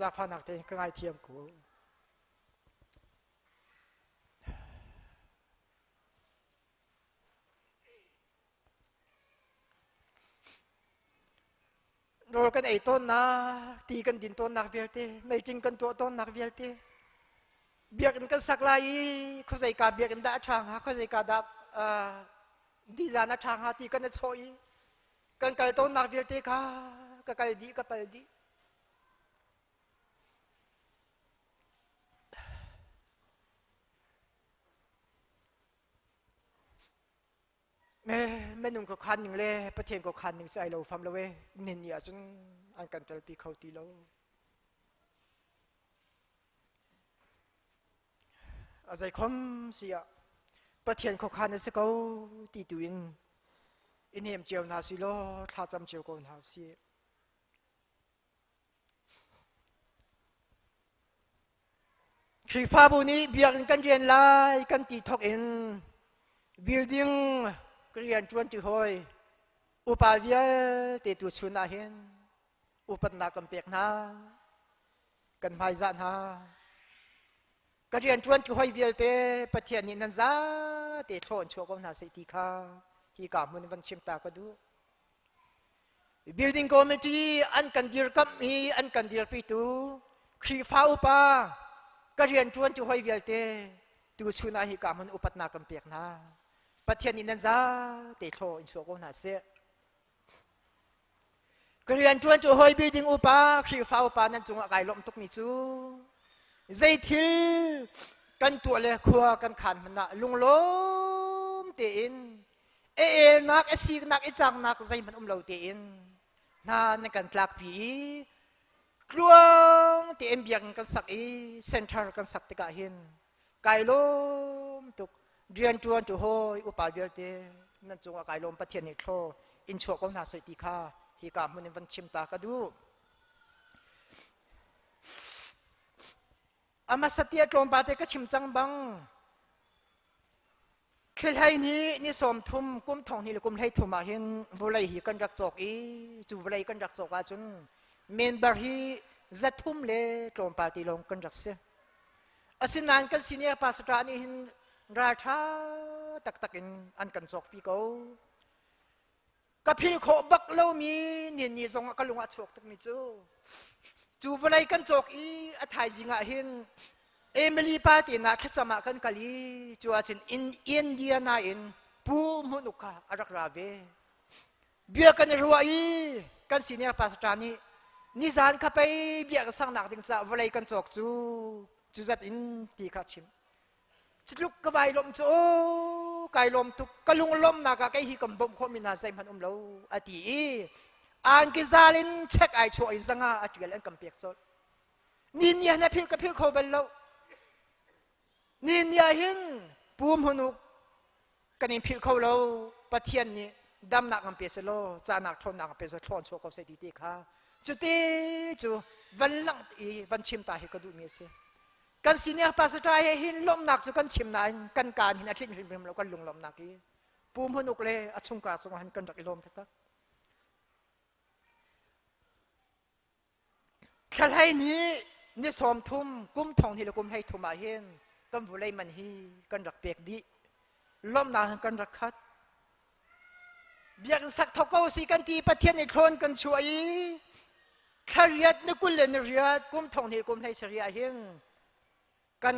จากพนักเตงก็ง่ายเทียมกูโดนกันไอ้ต้นนะตีกันดินต้นนักเบียร์เตไม่จริงกันตัวต้นนักเบียร์เตเบียร์กันสักลายเขาใส่กาเบียร์กันด่าช่างฮะเขาใส่กาดับดีจานักช่างฮะตีกันโซยกันไก่ต้นนักเบียร์เตค่ะก็ไก่ดีก็ไปดี แม่นุ่งก็คันหนึ่งเลยประเทศก็คันหนึ่งใส่เราฟังเราเว้ยนินเนี่ยจนอันกันตลปีเขาตีเราอาศัยคมเสียประเทศก็คันนี่เขาตีตุยอินเหียมเจียวนาสิโลท้าจำเจียวก็นาสิชีฟ้าบุนี้เบียกันเรียนไล่กันตีทอกเอ็นบิลดิ้งเรียนจวนจุหอยอุปาเวียตีตัวชุนาเห็นอุปนากันเปียกนากันไม่จานฮาก็เรียนจวนจุหอยเวียเตประเทศนี้นั่นจ้าเตะโทนชัวก็น่าสิทีข้าที่กามันวันชิมตาก็ดูบิลดิ้งคอมมิตี้อันกันดีร์กับมีอันกันดีร์ปีตูชีฟ้าอุปาก็เรียนจวนจุหอยเวียเตตัวชุนาฮิกามันอุปนากันเปียกนาประเทศนี้นั่นจ้าเตะโทอินชัวก็น่าเสียก็เรียนจวนจุหอยบิลดิ้งอุปาชีฟ้าอุปานั่นจงอะไรล้มตุกมิจูใจทิลกันตัวเลยขัวกันขันมันนะลุงล้มเตียนนักซีนักจังนักใจมันเราเตียนนาในกันกลากผีกลัวเตียนเบียงกันสักเซ็นทรัลกันสักตะกะหินไก่ล้มตุกเรียนจวนจุหอยอุปาเดียเตนั่นจงไก่ล้มประเทศนี้โทอินชัวก็น่าสติค่าฮิกามันวันชิมตากระดูอามาสติกลมบาเตก็ชิมจังบังคือให้นี่สมทุมกุมทองนี่หรือกุมให้ทุมาเห็นวุเลยหิกันรักจอกจูวุเลยกันรักจอกอาจุนเมนบาร์ฮีจัดทุมเลยกลมบาเตลงกันรักเสียอาศินันกันสิเนียภาษานี่เห็นราชาตักอินอันกันจอกปีเขากับพิลโคบักเล่ามีนี่ทรงกันลงอัดจอกตักมิจูวุเลยกันจอกอัฐายจิงอาเห็นเอมิลีปาตินักสมัครกันกะลีจัวจินอินเดียนาอินปูมุนุกะอารักราเวเบียกันรัวกันสิเนียภาษานี้นิสานข้าไปเบียกันสังนักดิงซาวุเลยกันจอกจูจัดอินตีข้าชิมจุดลุกกบายลมโจกายลมตุกกะลุงลมนักกะฮิกัมบ่มขมินาใจมันเราอดีอันกิซาลินเช็คไอโชอิสังอาอติเกลันกัมเปียกสดนินยาเนพิลกับพิลโคเบลโลนินยาหินปูมหนุกกันนิพิลเขาเราปะเทียนนี่ดำหนักมันเปียสโลจานักทนหนักเปียสทอนโชกเขาเสดีค่ะจุดที่จูวันหลังวันชิมตาให้กระดูมีเสียกันสิเนี่ยภาษาไทยหินลมหนักจุกันชิมนายกันการหินอาทิตย์หินเรากันลุงลมหนักปูมหนุกเลยอัศงกาสงหันกันดักลมทักแค่ให้นี่สมทุมกุมทองที่เรากุมให้ทุมาเห็นกันบุเลยมันฮีกันรักเปียกดีล้มนากันรักคัดเบียงสักทอกเอาสิกันตีประเทศในโคลนกันช่วยขยันนึกกุลเลนเรียดกุมทองที่กุมให้เสียเห็นกัน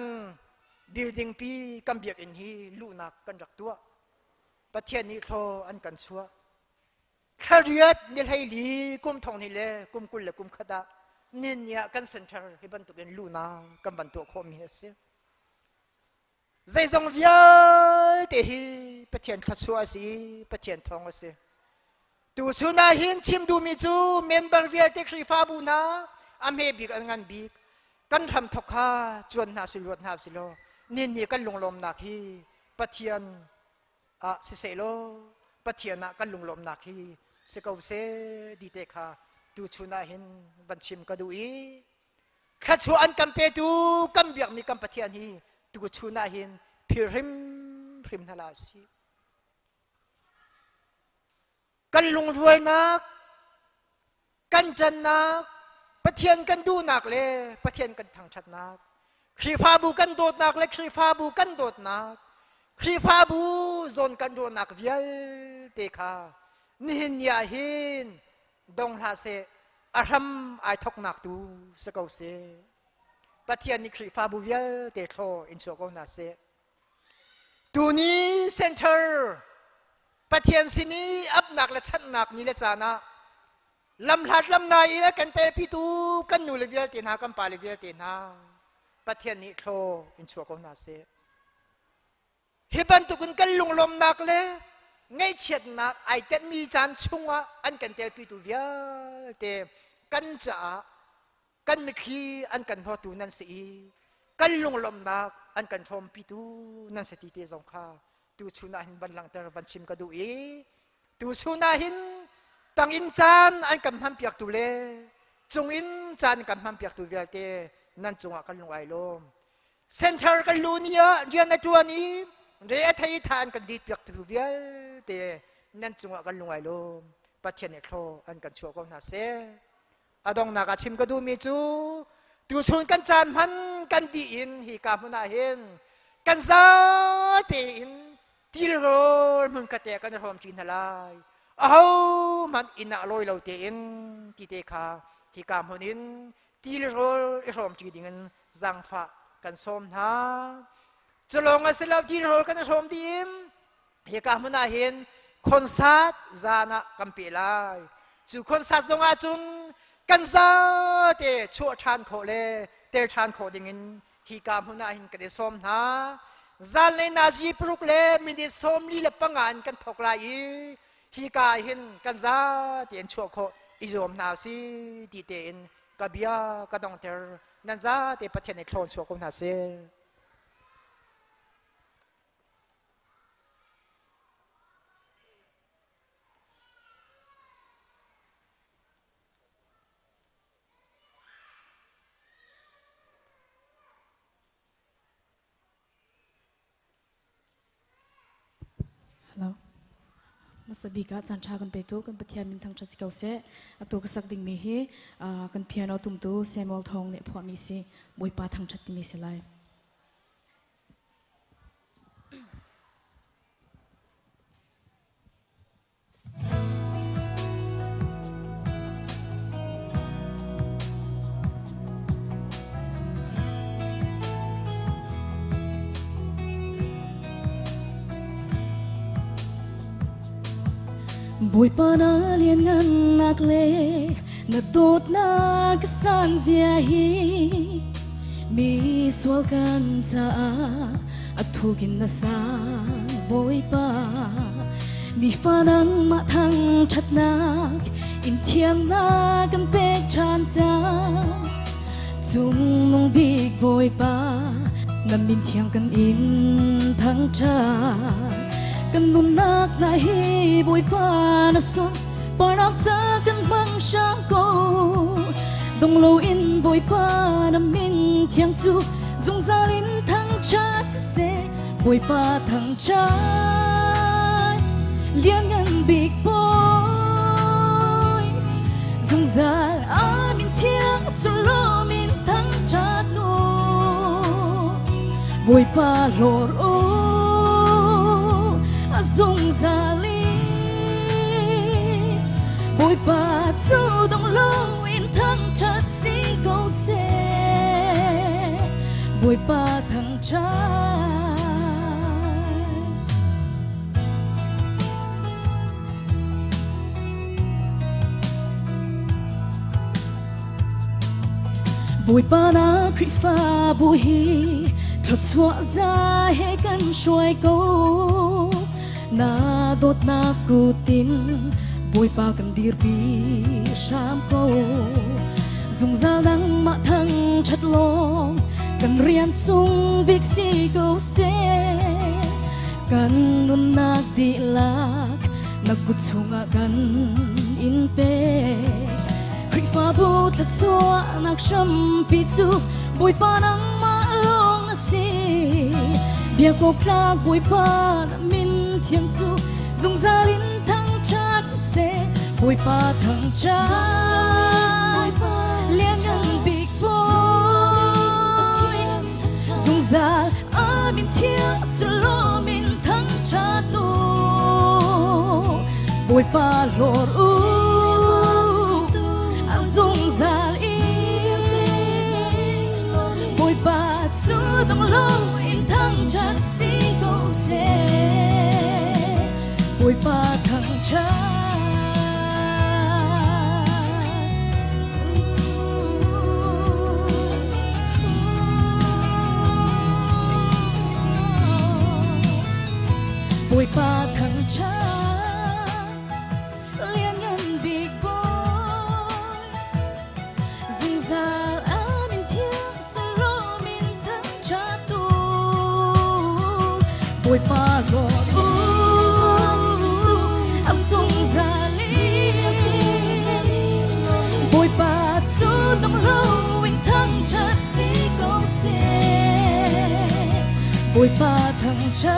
บิลดิ้งปีกันเบียกอินฮีลูนักกันรักตัวประเทศนี้โคอันกันชัวขยันนี่ให้ลีกุมทองนี่เลยกุมกุลเลกุมขดานินยากันเซ็นเตอร์ให้บรรทุกเป็นลูนากันบรรทุกข้อมีเสียใจทรงวิญเตหีประเทศขัดชัวสิประเทศทองสิตูสุนาหินชิมดูมิจูเมนบาร์เวียเตครีฟาบูนาอเมบิกอันงานบิกกันทำทกาจวนนาสิลวดนาสิโลนินยากันลงลมนักฮีประเทศสิเซโลประเทศนักกันลงลมนักฮีสกาวเซดีเตคาตูชุนาหินบัญชิมกระดูอีขัดชัวอันกัมเปตูกัมเบียกมีกัมปะเทียนฮีตูชุนาหินพิริมนาลาสีกันลงรวยนักกันจันนักปะเทียนกันดูนักเลยปะเทียนกันทางชัดนักขีฟ้าบูกันโดดนักเลยขีฟ้าบูกันโดดนักขีฟ้าบูโซนกันโดดนักเวียลเตคานิหินยาหินดงฮาเซอารมไอทอกนักตูสกาวเซปะเทียนนิครีฟาบูเวลเตโตอินโชโกนาเซตูนี้เซ็นเตอร์ปะเทียนสินี้อับหนักและชัดหนักนี่เลจานะลำหัดลำนายและกันเตพิตูกันนูเลเวลเตนากันปาเลเวลเตนาปะเทียนนิโตอินโชโกนาเซฮิบันตุกุนกันลุงลมหนักเลย ngay chết nạc ai tên mi chan chung á anh cần tel pi tu vía te căn trả căn mi khi anh cần ho tu nan sĩ căn lung lom nạc anh cần thom pi tu nan sẽ ti te zong kha tu chuna hin ban lang ter ban chim ka du e tu chuna hin tang in chan anh cần ham piak tu le chung in chan cần ham piak tu vía te nan chunga kan lung ai lom center kan lu nia rian na tuani re thai than kan dit piak tu vía te nan chunga kan lung ai lom pathian e thlo an kan chuak na se adong na ka chim ka du mi chu tu chun kan chan man kan di in hi ka huna hen kan za te in til rol mun ka te kan rom chin halai au man ina loi lo te in ti te kha hi ka hunin til rol e rom chi ding zang fa kan som na cholong a selaw til rol kan rom din hi ka huna hen concert zana kampilai chu concert zonga chun kan za te chu than kho le te than kho ding in hi ka huna hin ka de som na zan le na ji pruk le mi de som li le pangan kan thok lai hi ka hin kan za ten chu kho izom na si ti te in ka bia ka dong ter nan za te pathian ne thon chu ko na se Hello. Masabi ka chan cha kan pe tu kan pathian min thang chat sikau se atu ka sak ding mi hi kan piano tum tu Samuel thong ne phwa mi si boi pa thang chat ti mi se lai boi pa na lian ngan nak le na dot na kasan zia hi mi swal kan cha athugin na sa boi pa mi fanang ma thang that nak in thiang na kan pek chan cha chung nong big boi pa na min thiang kan in thang cha kan nun nak na hi boi pa na son parap cha kan bang sham ko dong lo in boi pa na min thiang chu zung za lin thang cha se boi pa thang cha lian ngan big boy zung za a min thiang chu lo min thang cha no boi pa lor o zung za li boi pa chu dong lo in thang chat si go se boi pa thang cha boi pa na khri fa boi hi thot chwa za he kan shoi go na dot na kutin boi pa kan dir pi sham ko zung za dang ma thang chat long kan rian sung big si go se kan nun na di lak na kuchunga kan in pe khri fa but la chwa nak sham pi chu boi pa nang ma long na si bia ko kla boi pa na min thiang chu zung za lin thang cha se boi pa thang cha lian ngan big boy zung za a min thiang chu lo min thang cha to boi pa lor u a zung za li boi pa chu dong lo in thang cha si go se boi pa thang cha boi pa thang cha bồi ba thằng trai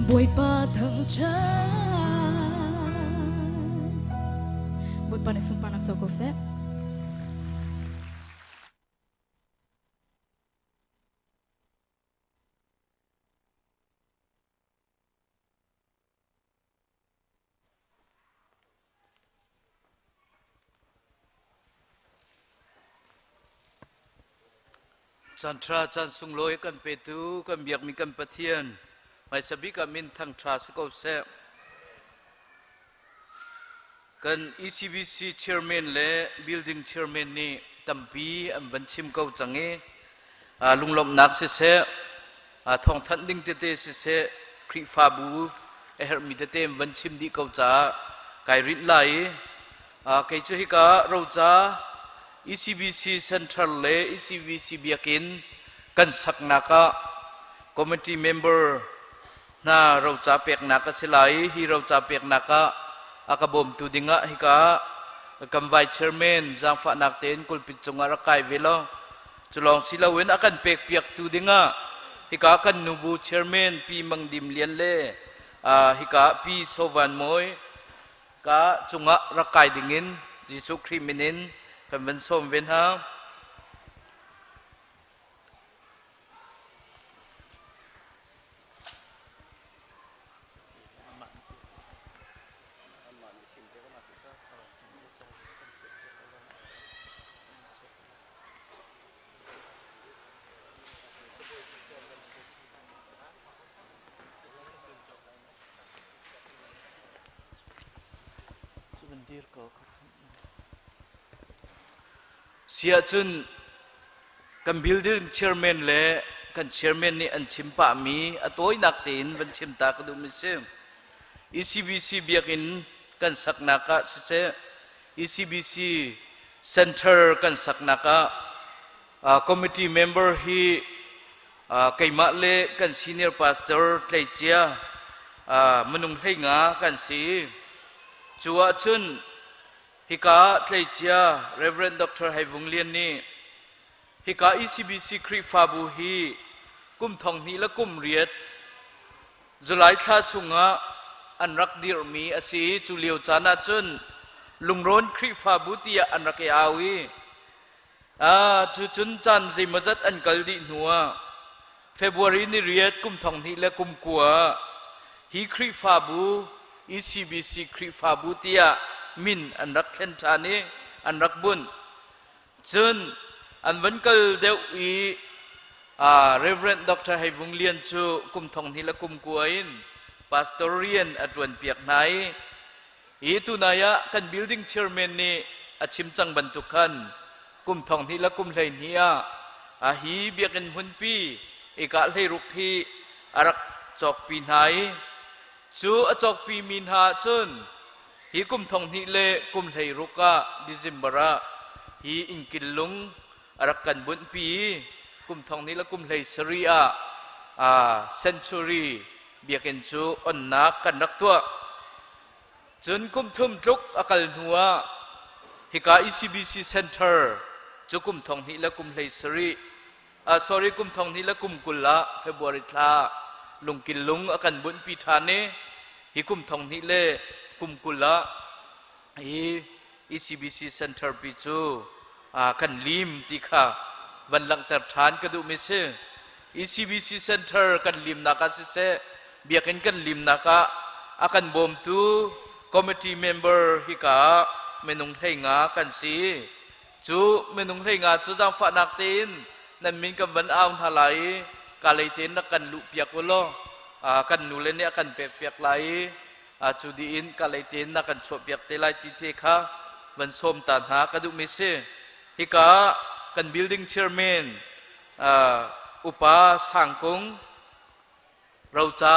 bồi ba thằng trai bồi ba này sung panak cho cô sếpจันทราจันสุงลอยกันเปตูกันเบียกมีกันปะเทียนไม่สบิกันมินทางทราสกอเซกัน ECBC Chairman และ Building Chairman นี่ตั้มปีอันวันชิมเกาจังเอลุงลมนักเสทองทันดิ้งเตเสคริฟาบูเอฮร์มิเตวันชิมดีเกาจ้าไกริดไหลไกจุฮิกาเราจ้าECBC Center และ ECBC เบียกินกันสักนัก Committee Member น่าเราจะเปียกนักสิไลฮีเราจะเปียกนักอากาบมตูดิงะฮิกากัมไว Chairman จางฝันนักเต้นกุลปิดจงอารักไกเวลจุลองศิลาเวนอากันเปียกเปียกตูดิงะฮิกากันนูบู Chairman ปีมังดิมเลียนเล่ฮิกาปีโซวันมวยกาจงอารักไกดิงินจิสุคริมินินกันวันส้มเวนฮาเสียจุนกัน Building Chairman และกัน Chairman นี่อันชิมปะมีอัตัวนักตีนวันชิมตากระดูมิเซ ECBC เบียกินกันสักนักเส ECBC Center กันสักนักCommittee Member ฮีไก่มาเลกัน Senior Pastor ไตเจียมนุงให้งากันสีจัวจุนฮิกาไตเจีย Reverend Dr. ไฮวงเลียนนี่ฮิกา ECBC คริฟาบูฮีกุมทองนี้และกุมเรียดจุลัยทาสุงะอันรักดีรมีอาศีจุเลียวจานาจุนลุงร้อนคริฟาบูตียอันรักยาวีจุนจันซิมาจัดอันกัลดีหัวเฟบรุรีนี่เรียดกุมทองนี้และกุมกัวฮีคริฟาบู ECBC คริฟาบูตียมินอันรักเทนชานีอันรักบุญจนอันวันเกิดเดวีReverend Dr. ไฮวงเลียนจูกุมทองนี้และกุมกวยน์ Pastorian อัดวันเปียกไหนอีตุนายะกัน Building Chairman นี่อาชิมจังบรรทุกัน กุมทองนี้และกุมเลยเนียฮีเบียกันหุ่นปีเอกาเลยรุกที่อารักจอกปีไหนจูจอกปีมินหาจนฮีกุมทองนี้เละกุมเลยรุกะดิซิมบระฮีอินกิลลุงอารักกันบุญปีกุมทองนี้และกุมเลยสรีอาเซนชูรีเบียกันจูอันนักกันนักตัวจนกุมทุ่มทุกอากาศหัวฮิกา ECBC Center จูกุมทองนี้และกุมเลยสรีsorry กุมทองนี้และกุมกุลละเฟบรุรีทาลุงกินลุงอากันบุญปีธานีฮิกุมทองนี้เละกุมกุลละฮี ECBC Center ปีจูกันลิมติค่ะวันหลังแต่ฐานกระดูมิเซ ECBC Center กันลิมนักเสเบียกันลิมนักอากันบ่มตู Committee Member ฮิกาเมนุงให้งากันสีจูเมนุงให้งาจูจังฝานักตีนนั่นมินกับวันอ้าวทลายกาเลยตีนนักกันลุเปียกวโลกันนูเลนเนี่ยกันเปียกไหลจูดีอินกาเลยตีนนักกันชวเปียกเตลัยติเทค่ะวันส้มตานหากระดูมิเซฮิกากัน Building Chairman อุปาสังคงเราจะ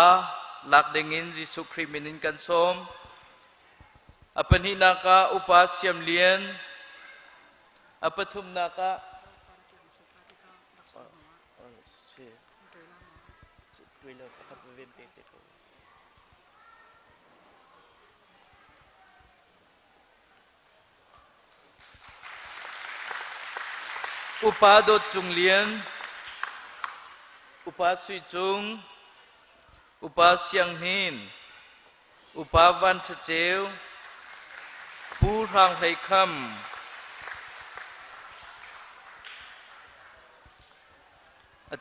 หลักเด้งินจิสุคริมินินกันส้มอปันหินักอุปาเสียมเลียนอปทุมนัก อุปาโดดจุงเลียนอุปาสุยจุงอุปาเสียงหินอุปาวันทะเจวผู้ทางไทยคำ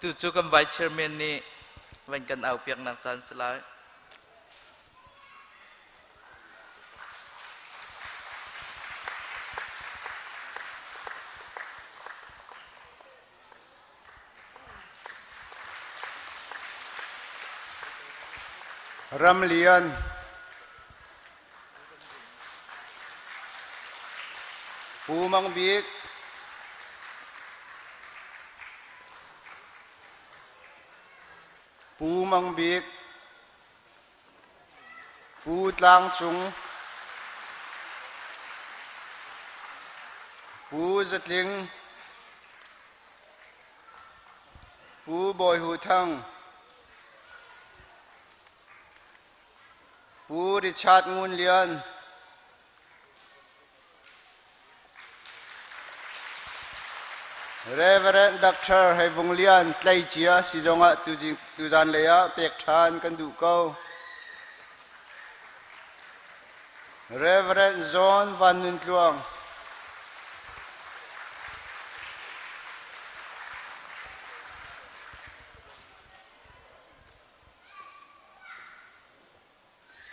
ตุจุกำไวเชอร์เมนนี่วันกันเอาเปียกนักจันสลายรำเลียนปูมังบิกปูมังบิกปูตลางจุงปูจัดลิงปูบอยหูทังปูริชาร์ดงูนเลียนReverend Doctor ให้วงเลียนไกลเจียสิจงะตุจันเลยะเปียกทานกันดูเก้า Reverend John วันนุนตลวง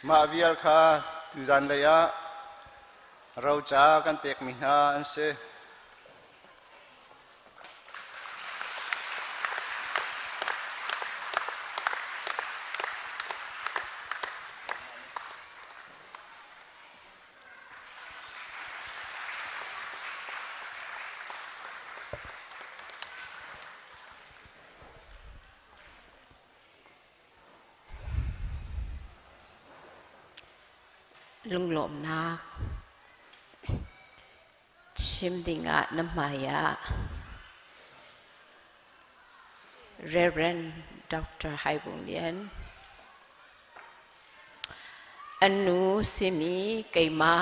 มาวิลคาตุจันเลยะเราจ้ากันเปียกมินาอันเซลุงหลอมนักชิมดิงะน้ำมายะ Reverend Dr. ไฮบุงเลียนอันนูสิมีไกมา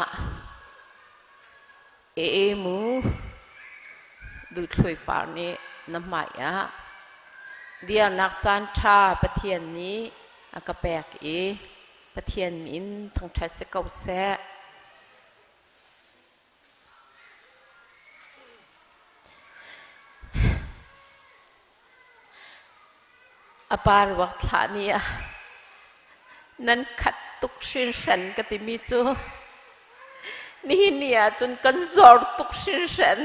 เอมูดูถวยปากนี้น้ำมายะเดียวนักจานทาประเทียนนี้อากาแปกประเทียนมินทางทัศเกาแสอปารวักฐานีนั้นขัดตุกชินฉันกติมิจูนี่เนี่ยจนกันจอดตุกชินฉัน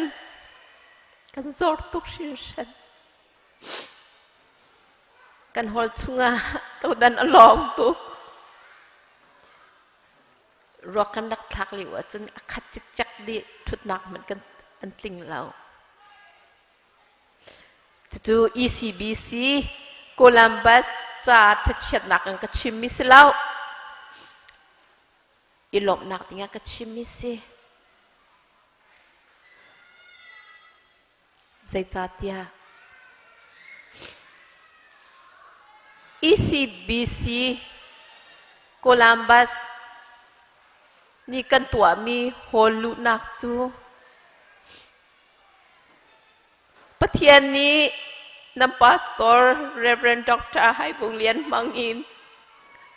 กันจอดตุกชินฉันกันหอลชุงะตัวดันอลองตุกรอกันนักทักเลยว่าจนขัดจิกจักดีทุดนักเหมือนกันอันติงเราจู่ ECBC โคลัมบัสจะทัดเฉียดนักอันก็ชิมมิสแล้วอีหลบนักติงก็ชิมมิสใจจัดยา ECBC โคลัมบัสนี่กันตัวมีโฮลุนักจูประเทศนี้นำพาสตอร์ Reverend Dr. ให้วงเลียนมังอิน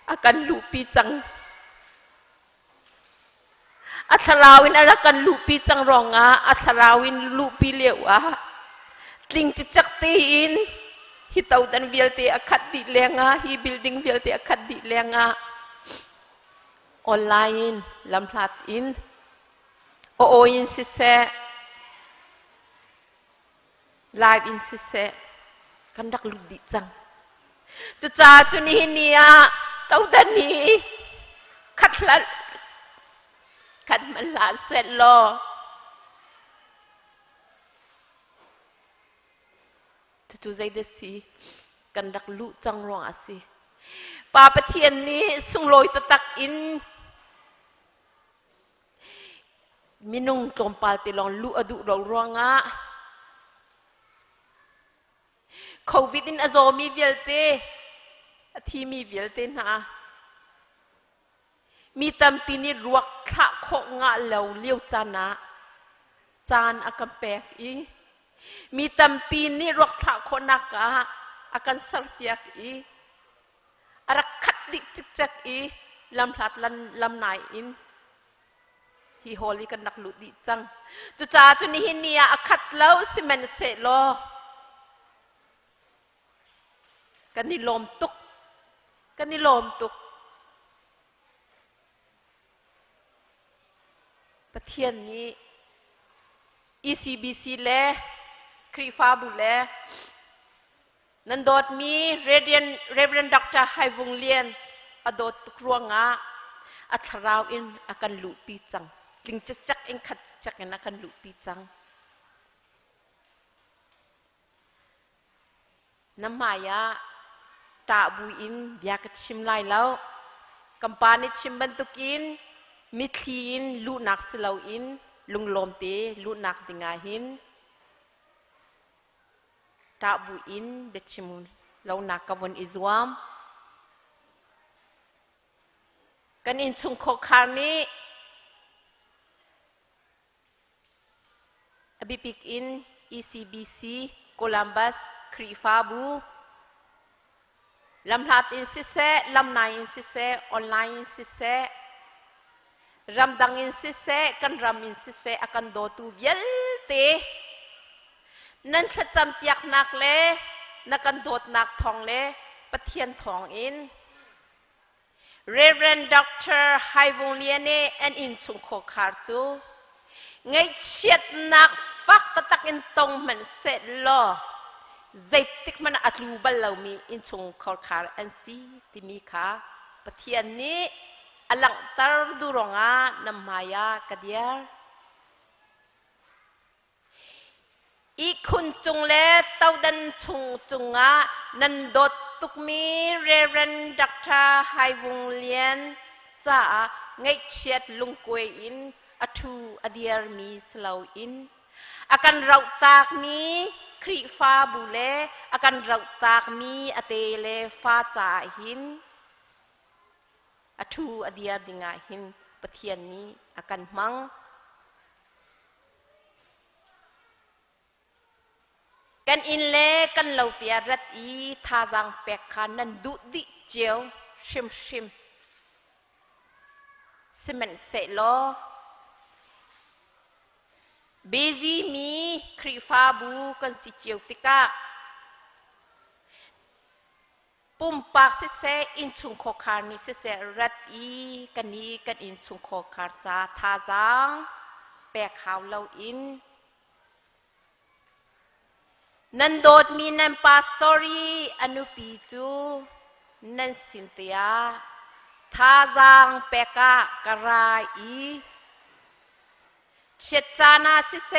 อาการลุปีจังอัทราวินอาการลุปีจังรองอัทราวินลุปีเลี้ยวลิงจิจักตีอินฮิตาวดันวิลเตอคัดดิเลงฮิบิลดิ้งวิลเตอคัดดิเลงออนไลน์ลำพลัดอินโออินสิเซไลฟ์อินสิเซกันดักลุดิจังจุจ้าจุนี่เนี่ยเต้าดันนี้ขัดละขัดมันลาเสร็จลอจุใจเดสีกันดักลุจังรองอาศิป่าประเทศนี้ส่งลอยตะตักอินมินุงตรมปาติลองลุอดุเรารองโควิดอินอโซมีเวลเตที่มีเวลเตนะมีตัมปีนี้รวกขะโคงะเหลาเลี้ยวจานะจานอากำแปกอี มีตำปีนี่รกถาคนนักอาการสารเปียกอารักขัดดิกจักลำพลัดลำไหนอินฮีโฮลีกันนักลุดิจังจุจ่าจุนี่ฮินีอาขัดแล้วสิมันเสร็จลอกันนี่ลมตุกประเทศนี้ ECBC เล่ครีฟาบุเล่นันโดดมีเรเวนด็อกเตอร์ไฮวงเลียนอโดดตุกรวงอัทราวอินอากันลุปีจังลิงจักเองขัดจักเองอากันลุปีจังน้ำมายาตาบุอินอยากชิมไล่แล้วกัมปานิชิมบันตุกินมิทีอินลูนักสลาวอินลุงลมเตลูนักติงาหินตาบุอินเดชิมุนลาวนักกวนอิซวามกันอินชุงโคคาร์นีอบิปิกอิน ECBC โคลัมบัสครีฟาบูลำหัดอินสิเซลำนายอินสิเซออนไลน์อินสิเซรำดังอินสิเซกันรำอินสิเซอากันโดตูเวลเตนั่นขจำเปียกหนักเลยนักกันโดดหนักทองเลยปะเทียนทองอิน Reverend Dr. ไฮวงเลียนเอ็นอินชุงโคคาร์ตูไงเชียดหนักฟักกตักอินตรงมันเสร็จลอใจติกมันอัตลูบัลเรามีอินชงคอร์คาร์อันซีที่มีขาปะเทียนนี้อลังตารดูรองานำมายากระเดียร์อีคุณจงเล่เต้าดันชงจงนันโดดตุกมีเรเวนดักตาไฮวงเลียนจ้าไงเชียดลุงกวยอินอทูอเดียร์มีสลาวอินอาการเราตากมีครีฟ้าบุเล่อาการเราตากมีอเตเลฟ้าจ่าหินอทูอเดียร์ดิงาหินปะเทียนนี้อาการมังกันอินเล่กันเราเปียรัดอีทาจังเปกขานันดุดิเจียวชิมสิมันเสลอเบซีมีครีฟาบูกันสิเจียวติกาปุ่มปากเสอินชุงโคคาร์นี่เสรัดอีกันนี้กันอินชุงโคคาร์จ้าทาจังแปกขาวเราอินนันโดดมีนันปาสตอรีอนุปีจูนันสินเตียทาจังเปกากระไรเชจานาสิเซ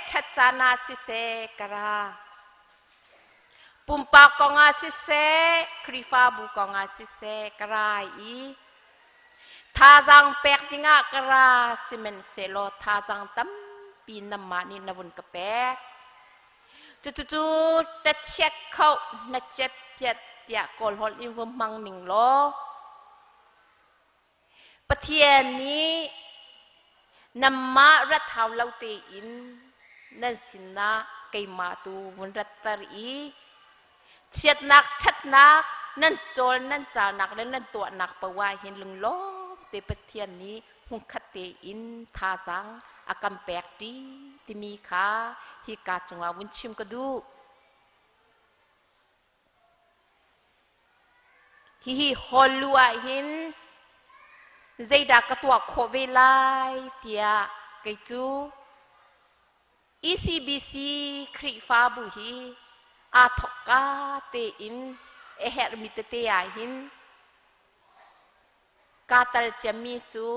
ทัจานาสิเซกราปุ่มปากกองอาสิเซครีฟาบุกองอาสิเซกราทาจังเปกติงะกราสิเมนเซโลทาจังตั้มปีนำมานี่นวุนกะเปกจู่ๆจะเช็คเขานัดเจ็บเปียดอยากกอลฮอลอินวมังหนึ่งโลประเทศนี้นำมารัฐเท้าเราเตอินนั่นสินะไกมาตูวันรัตตรีเชียดนักชัดนักนั่นโจรนั่นจ่านักและนั่นตัวนักปะวายเห็นลุงล้อเตประเทศนี้หุงคัดเตอินทาจังอากัมแปกดีที่มีขาฮิกาจังหวะวุ้นชิมกระดูฮิฮอลลัวหินใจดักกระตัวโคเวลายเตียไกจู ECBC ครีฟาบุฮีอาทกาเตอินเอเฮรมิเตเตียหินกาตัลจามีจู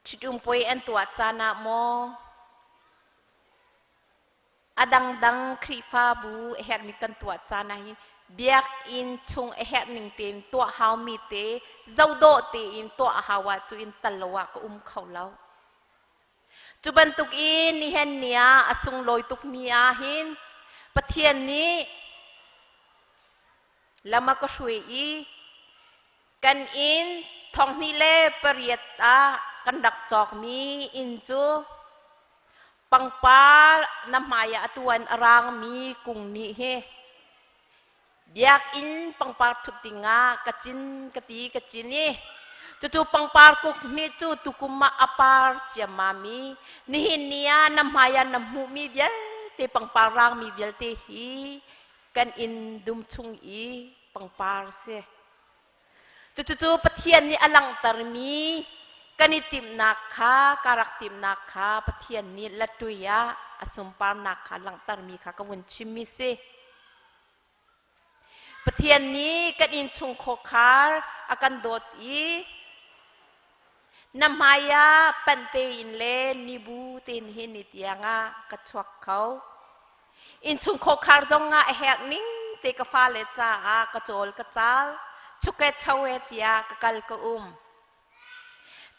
ชิดุมปวยอันตัวจานาโมอดังครีฟาบูเอเฮรมิกันตัวจานาหินเบียกอินชงเอเฮหนึ่งเต็นตัวฮาวมีเตเจ้าโดเตอินตัวฮาวาจูอินตลวะก็เขาแล้วจุบันตุกอินนี่เห็นเนียอสุงลอยตุกมีอาหินประเทศนี้แล้วมาก็ช่วยอีกันอินทองนี่เล่ปริยตากันดักจอกมีอินจู ปังปาน้ำมายาตัวอันรางมีกุงนี้เฮเบียกอินปังปาทุติงากระจินกะตีกระจินนี่จู่ปังปากุกนี่จู่ตุกุมาอปาร์เจมามีนี่เนียน้ำมายาน้ำมูมีเบียเตปังปารางมีเบียเตฮีกันอินดุมชุงอีปังปาร์เสจู่ปะเทียนนี่อลังตรมีกันอิติมนาคาการักติมนาคาปะเทียนนี่ละตุยะอสมปารนาคาลังตรมีค่ะกวนชิมิเซปะเทียนนี้กันอินชุงโคคาร์อากันโดดอีน้ำมายาเป็นเตอินเลนิบูตินหินิตยังากระชวกเขาอินชุงโคคาร์ดงแหกนิ่งเตกฟ้าเลจ้ากระโจลกระจ้าชุกเกชเวตยากะกัลกอุม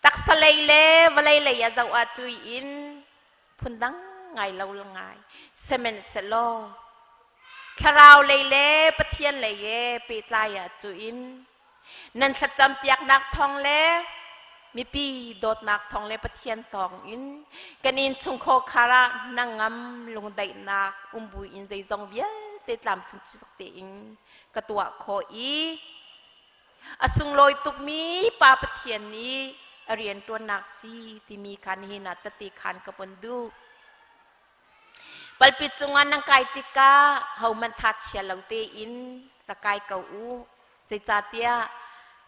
ตักสเลเลวเลเลยยาเจ้าอาจุยอินพุนดังไงเราละไงเซเมนเซโลคาราวเลยเล่ปะเทียนเลยเย่ปีตายาจุอินนันขจำเปียกนักทองเล่มีปีโดดนักทองเล่ปะเทียนทองอินกันอินชุงโคคาระนังงำลงได้นักบุยอินใจจงเวียเตตามจึงจิสเตอินกระตัวโคอีอสุงลอยตุกมีปาปะเทียนนี้เรียนตัวนักซีที่มีการหินาตติการกับวันดูปัลปิจุงานนังไกติกาเฮามันทัดเชียเหลาเตอินระกายเกาอูเซจาเตีย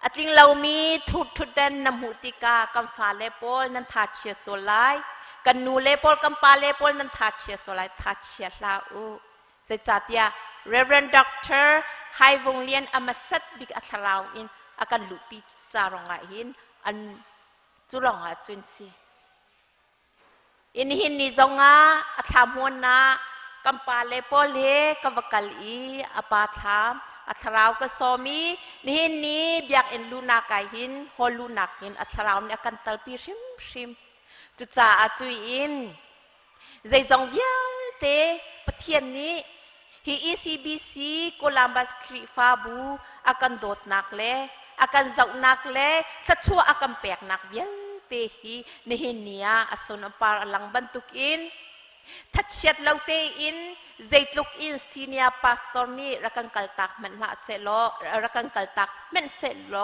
อัติงเรามีทุดเดนนำหูติกากัมฟาเลปอลนันทัดเชียโซไลกันนูเลปอลกัมปาเลปอลนันทัดเชียโซไลทัดเชียลาอูเซจาเตีย Reverend Doctor ไฮวงเลียนอมาสัตบิกอัตราวอินอากันลุปีจารองหินอันจุลองอาจุนซีอินหินนิจงอาอัฐามวนากัมปาเลปอเลกวกัลอีอปาธามอัฐราวกสมีนิหินนี้เบียกเอ็นลูนาไกหินฮอลูนักหินอัฐราวเนี่ยกันตัลปีชิมจุจ่าอาจุยอินใจจงเวียเตปะเทียนนี้ฮี ECBC โคลัมบัสคริฟาบูอากันโดดนักเล่อากันเจ้านักเล่ถ้าชั่วอากันแปลกนักเวียเตฮีนิหินเนียอสนปาลังบันตุกอินทัดเชียดเลาเตอินใจลุกอินซีเนียพาสตอร์นี่รักันกัลตักมันละเซโลรักันกัลตักมันเซโล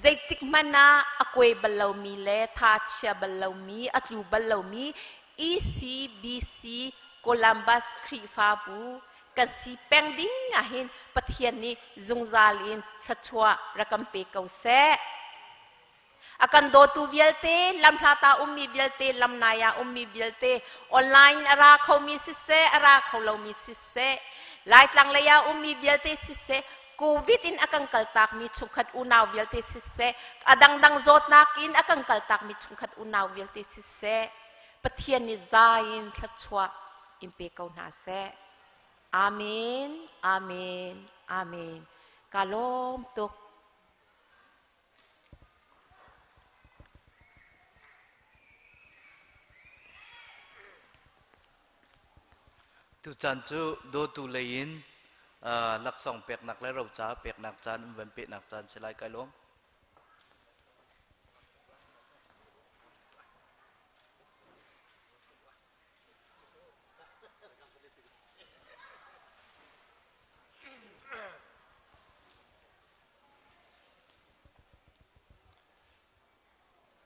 ใจติกมันนะอควยบัลลามีเล่ทัดเชียบัลลามีอัตลูบัลลามี ECBC โคลัมบัสคริฟาบูกันสีแปงดิ้งอาหินปะเทียนนี้จงซาลินทัดชัวรักันเปกเอาเซอากันโดตูวิลเตลำพลาตามีวิลเตลำนายามีวิลเตออนไลน์อาราเขามีสิเซอาราเขาเรามีสิเซไลท์ลังเลยามีวิลเตสิเซโควิดอินอากันกัลตักมีชุขัดอุณาวิลเตสิเซอดังโจทนักอินอากันกัลตักมีชุขัดอุณาวิลเตสิเซปะเทียนนิจายินทัดชัวอิมเปกเอานาเซอาเมนอาเมนอาเมนกาลมตุกทุจันจูโดตูเลยินลักษณ์เปียกหนักและเราจ้าเปียกหนักจานเวนเปียกหนักจานเสลายไกลม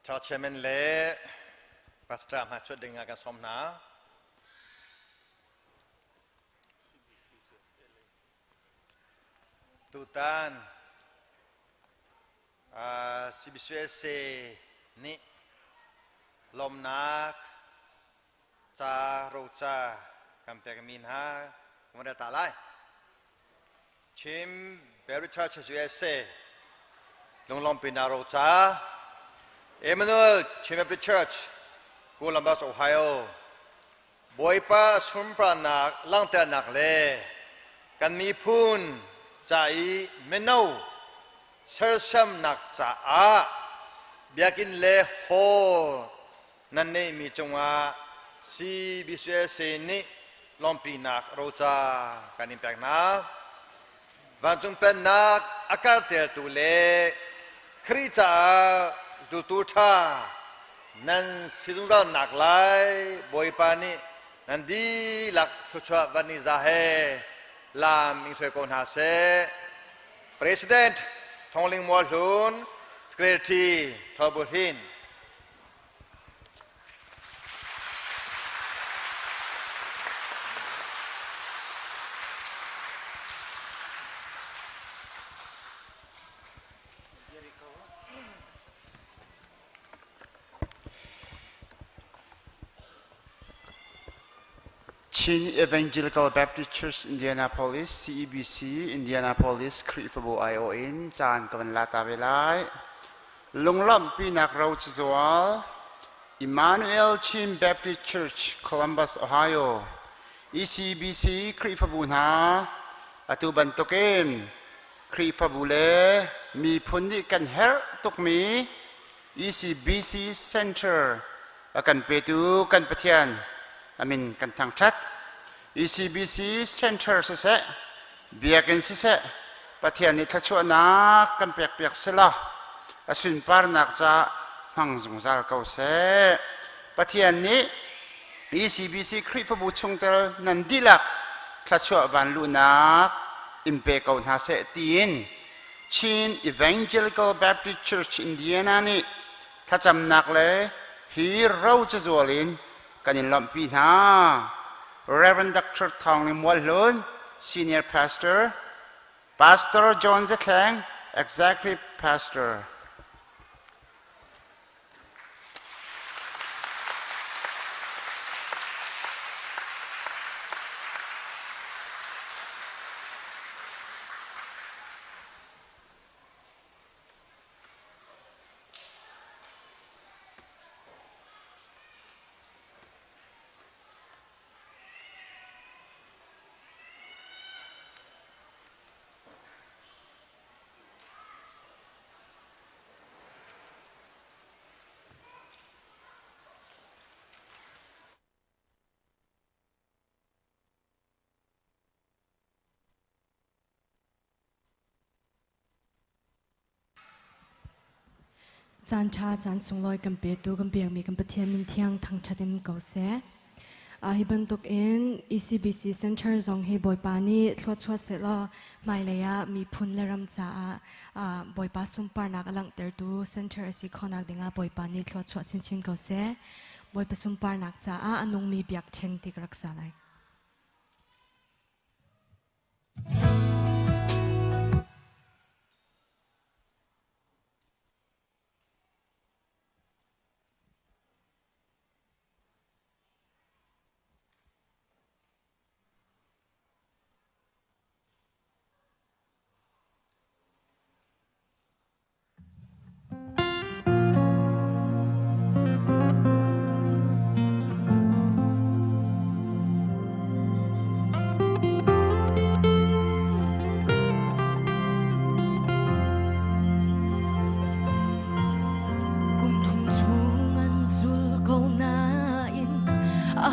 ชาวเชมเล่ปัสตรามาช่วยดึงอาการสมนาตูตันCBC นี่ลมนักจาโรจากัมเปียกมินฮาวันเดตาไลชิมเบริทราช CBC ลงปินาโรจาเอมานูเอลชิมเบริทราชโคลัมบัสโอไฮโอบอยป้าสุมปรานักลังเตนักเล่กันมีพูนใจเมนูเชื่อชัมนักจ่าเบียกินเล่โฮนั่นนี่มีจงว่าซีบิสเวเซนี่ลอมปีนักโรจากันนิมแปกนักวันจงเป็นนักอากาศเตลตุเล่คริจาจุตุธา นั้นสิจุงกันหนักหลายบอยปานีนั่นดีหลักสุชาวันนี้จะเฮลามอิงช่วยคนหาเส President ทองลิงมัวลุน Secretary ทอบุทินChin Evangelical Baptist Church Indianapolis CEBC Indianapolis คริฟบูไอโออินจานกวันลาตาเวลายลุงล้ำปีนักเราจิจวล Emmanuel Chin Baptist Church Columbus Ohio ECBC คริฟบูนาอตุบันตุเกมคริฟบูเลมีพุนดิกันเฮร์ตุกมี ECBC Center กันเปตูกันปะเทียนอามินกันทางชัด ECBC Center เสะเบียกันเสะปะเทียนนิทัชวนักกันเปียกๆเสละอสุนปาร์นักจะมังสงสารเขาเสะปะเทียนนี้ ECBC คริฟบูชงเตลนันดิลักทัชววันลูนักอิมเปกเอาหาเสตีน Chin Evangelical Baptist Church Indiana นี่ถ้าจำนักเลยฮีเราจะจวลินกันinลำปีนา Reverend Dr. Thong Lim Wal Lun Senior Pastor Pastor John Zekeng Executive Pastorจานชาจานสงลอยกันเปตูกันเปียกมีกันปะเทียนมินเทียงทางชัดินเก่าเสฮิบันตุกเอ็น ECBC Center จงให้บอยปานีทวดชวดเสร็จแล้วไม่เลยมีพุนและรำจ่าบอยปาสุมปานักลังเตอร์ตู Center สิขอนักดิ่งบอยปานีทวดชวดชินเก่าเสบอยปาสุมปานักจ่าอันนงมีเบียกเชนติกรักษาไล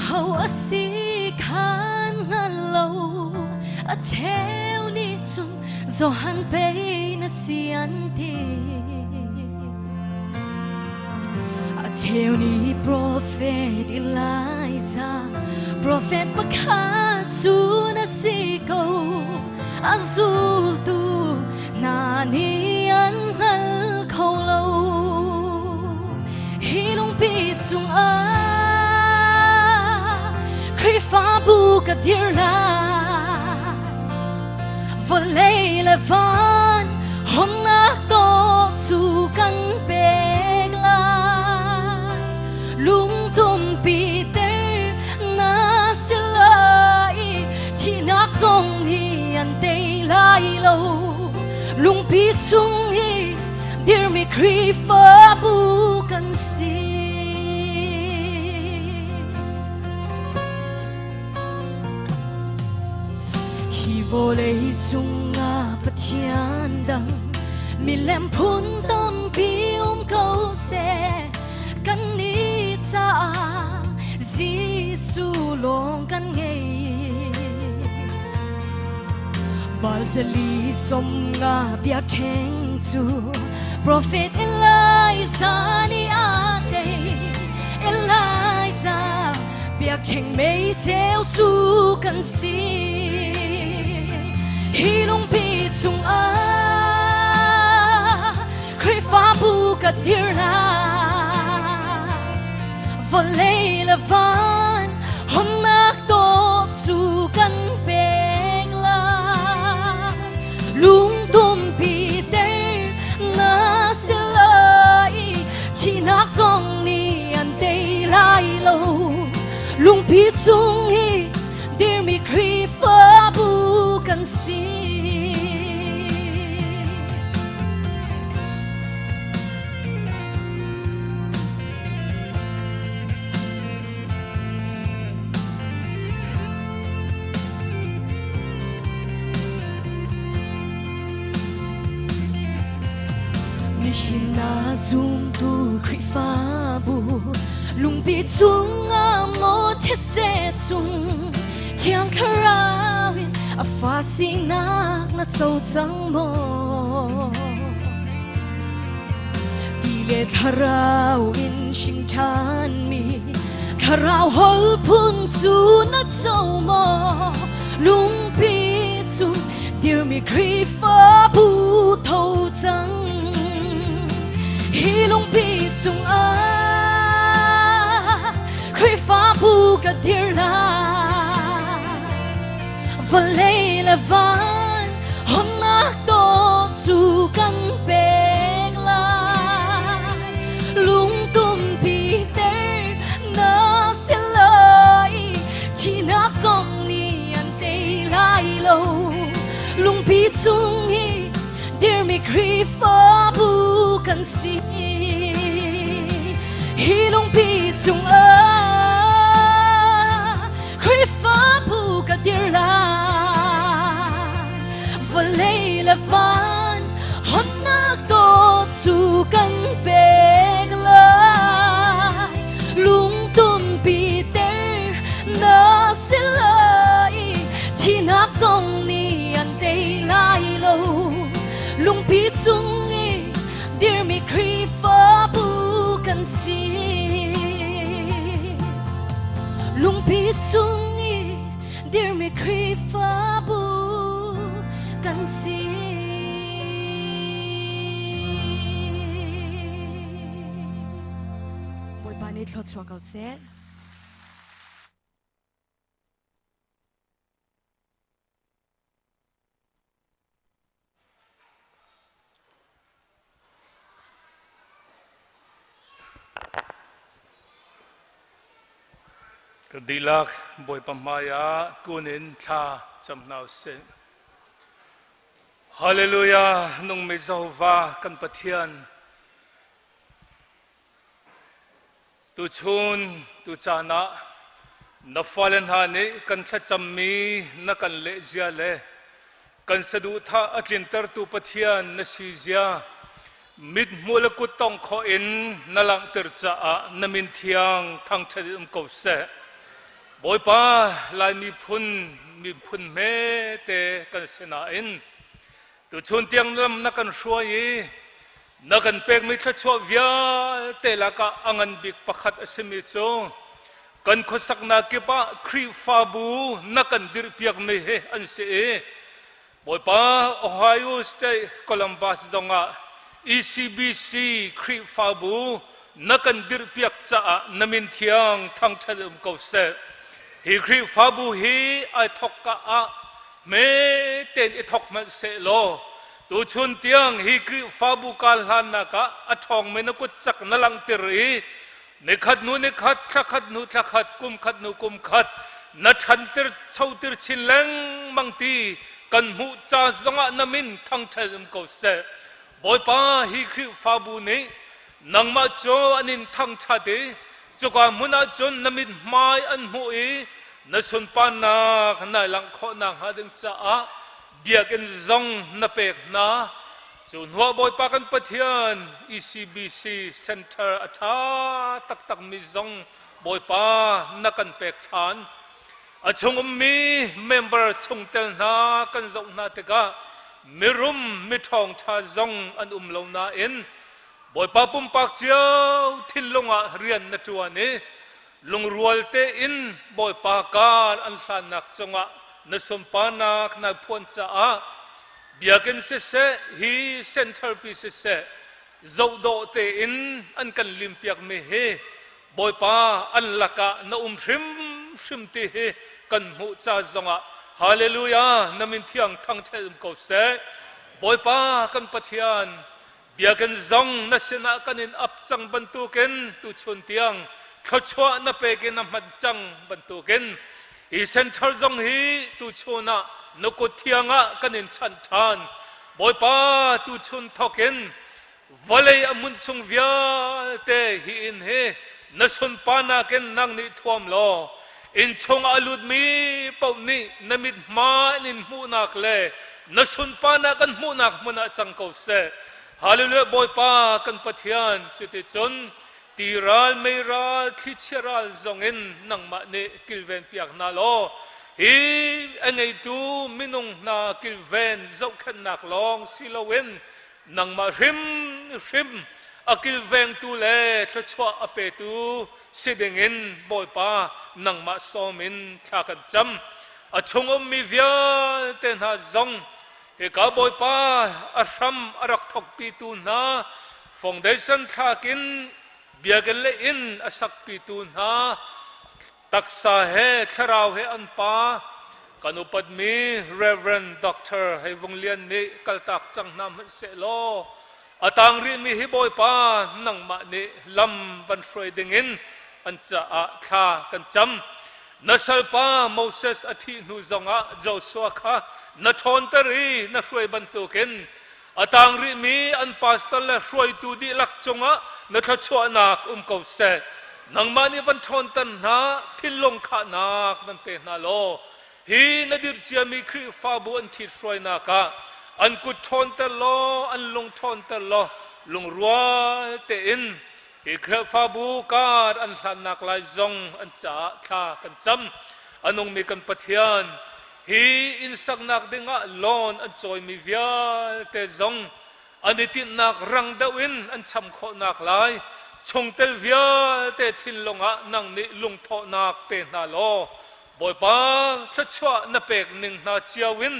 เขาสิขันงันเราเทวนี้จุนจหันไปนัสยันทีเทวนี้โปรเฟตอิลาอิซาโปรเฟตปะคาจูนัสิโกอาซูลตูนานีอันงัลเขาเราฮิลงปีจุงฟ้าบุกเดียร์ลาวอลเลย์เลวันหงนักโตจูกันเปกลาลุงตุมปีเตอร์นาสิลายที่นักทรงนี้อันเตยไลโลลุงปีจุงฮีเดียร์มีครีฟ้าบุกันสีโวเลยจุงอาปะเทียนดังมีแหลมพุนต้นปีเขาเสกันนี้จ้าจีสูลงกันไงบาลเจลีสมงาเบียกเทงจูโปรเฟตเอลไลซานีอาเต liak cheng mei teo chu kan si hi lung pi chung a kri fa bu ka dir la vo lei la van hon nak to chu kan peng la lung tum pi te na se lai chi nak song ni an te lai lo lung pi chung hi dear me kri fa bu kan si mi hin na zum tu kri fa bu lung pi chung a mo che se chung chiang kharawin a fa si nak na chau chang mo di le tharau in sing than mi tharau hol phun chu na chau mo lung pi chung dear me kri fa bu thâu chang hi lung pi chung a kri fa bu ka dir la và lấy là van hôn nát to chu căn bèn la lung tum pi te na sẽ lại chỉ nát song ni an te lai lâu lung pi chung hi dear me kri fa bu kan si hi lung pi chung kri fa bu ka dir la và lấy là van hôn nát to chu căn bèn lại lung tum pi te na sẽ lại chỉ nát song ni an te lai lâu lung pi chung hi dear me kri fa bu kan si lung pi chung hi dear me kri fa bu kan si bồi ba nít lót chua cầu xét Dilak boy pamaya kunin tha chamnau se Hallelujah nung me Jehovah kan Pathian tu chun tu chana na falen ha ni kan tha chammi na kan le zia le kan sadu tha atlinter tu Pathian na si zia mid mulakut tong kho in na lang ter cha a na min thiang thang thadum ko se bồi pa lại mi phun mê te kan sena in tu chun tiang lam na kan shuai na kan pek mi thla chua via te la ka angan bik pakhat asimi chu kan khosak na ke pa kri fa bu na kan dir piak me he an se bồi pa Ohio State Columbus zonga ECBC kri fa bu na kan dir piak cha na min thiang thang thadum ko se hi kri fa bu hi ai thok ka a me ten i thok ma se lo tu chun tiang hi kri fa bu kal han na ka a thong me na ku chak na lang tiri ne khat nu thla khat kum khat nu kum khat na than tir chau tir chin leng mang ti kan hu cha zonga na min thang thadum ko se boi pa hi kri fa bu ni nang ma cho anin thang tha de chuka muna chon namit mai an hui na sun pan na na lang kho na ha ding cha a biak en zong na pek na chun hua boy pa kan Pathian ECBC Center atha tak tak mi zong boy pa na kan pek than a chung mi member chung tel na kan zong na te ka mirum mi thong tha zong an lo na in bồi pa pum pak chiao thin longa rian na tua ni ลุงรัวเตอินบอยปาการอันสานักจงะนสมปานักนักพวนจ้าเบียกันเสฮีเซ็นเตอร์พีเสเจ้าโดเตอินอันกันลิมเปียกเมเฮบอยปาอันลักะนชิมติเฮกันหูจ้าจงะฮาเลลูยานามินเทียงทั้งเทมเขาเสบอยปากันปะเทียนเบียกันจงนัชนะกันอินอับจังบรรทุกันตุชนเตียงเขาชัวนับเปกินน้ำมันจังบรรทุกันอีเซนเตอร์จงฮีตุชนะนกเทียงะกันอินชันทานบอยปาตุชนทอกินวะเลยอมุนชงวิลเตฮีอินเฮนชนปานากันนังนิทวมโลอินชงอาลุดมีปาวนี้นมิดมาอินมูนักเลนชนปานากันมูนักมุนักจังเขาเสฮาเลลูยาบอยปากันปะเทียนจุดจนตีรัลไม่รัลคิดเชรัลจงอินนังมาเนกิลเวนเปียกนาโลฮีอันไอตูมินุงนากิลเวนเจ้าขันนักลองสิลเวนนังมาริมอากิลเวนตูเลทชัวอเปตูสิเดงินบอยปานังมาสอมินทากันจำอาชงอมมีวิลเตนหาจงเอกาบอยปาอารัมอารักทกปีตูนาฟองเดชันทากินเบียกันเลอินอาศักปีตูนาตักษาเฮคราวเฮอันปากันุปัดมี Reverend Doctor ให้วงเลียนนี้กัลตักจังนำเสโลอาตังรีมีฮิบอยปานังมานี้ลำบันฟรอยดิงินอันจะอาคากันจำนัชลปาโมเสสอธินุจงะโจชัวคานัทอนตรีนัช่วยบรรทุกินอาตังรีมีอันปาสตลช่วยตูดีลักจงะนัทชัวนักเขาเสนังมานีวันชนตันนาทิลงขานักนันเตนาโลฮีนาดิรเจียมีคริฟาบุอันทิดสวยนักอันกุชนตลออันลงชนตลอลงรัวเตอินฮีคริฟาบุการอันสันนักลายจงอันจ่าข้ากันจำอันองมีกันปะเทียนฮีอินสักนักดึงะลอนอันจอยมีวิาเตจงอันนี้ติดนักรังดาวินอันช้ำโคนักลายชงเตลวิาเตทินลงะนังนิลุงทอนักเป็นนาโลบอยปาชัดชัวนเปกหนึ่งนาเชียวิน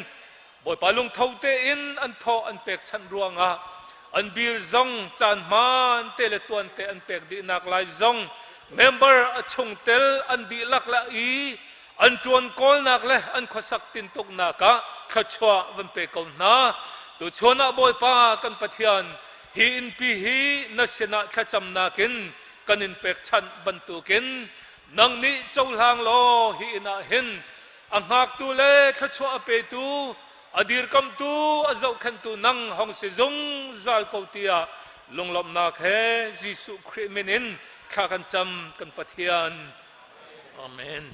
บอยปาลุงทอเตอินอันทออันเปกชันรวงะอันบิลซงจานมานเตเลตวนเตอันเปกดีนักลายซงเมมเบอร์ชงเตลอันดีลักละอีอันจวนกอลนักเลยอันขสักตินตุกนักะชัดชัววันเปกนาตัวชนะบอยปากันปะเทียนฮีอินปีฮีนัชนะขจำนากินกันอินเปกชันบรรทุกินนังนี้เจ้าหางโลฮีอินาเห็นอังหักตูเลขชัวเปตูอดีรกำตูอาเจ้าขันตูนังห้องเสจงจัลกอตียลงลำนักเฮจิสุคริมินินข้ากันจำกันปะเทียนอาเมน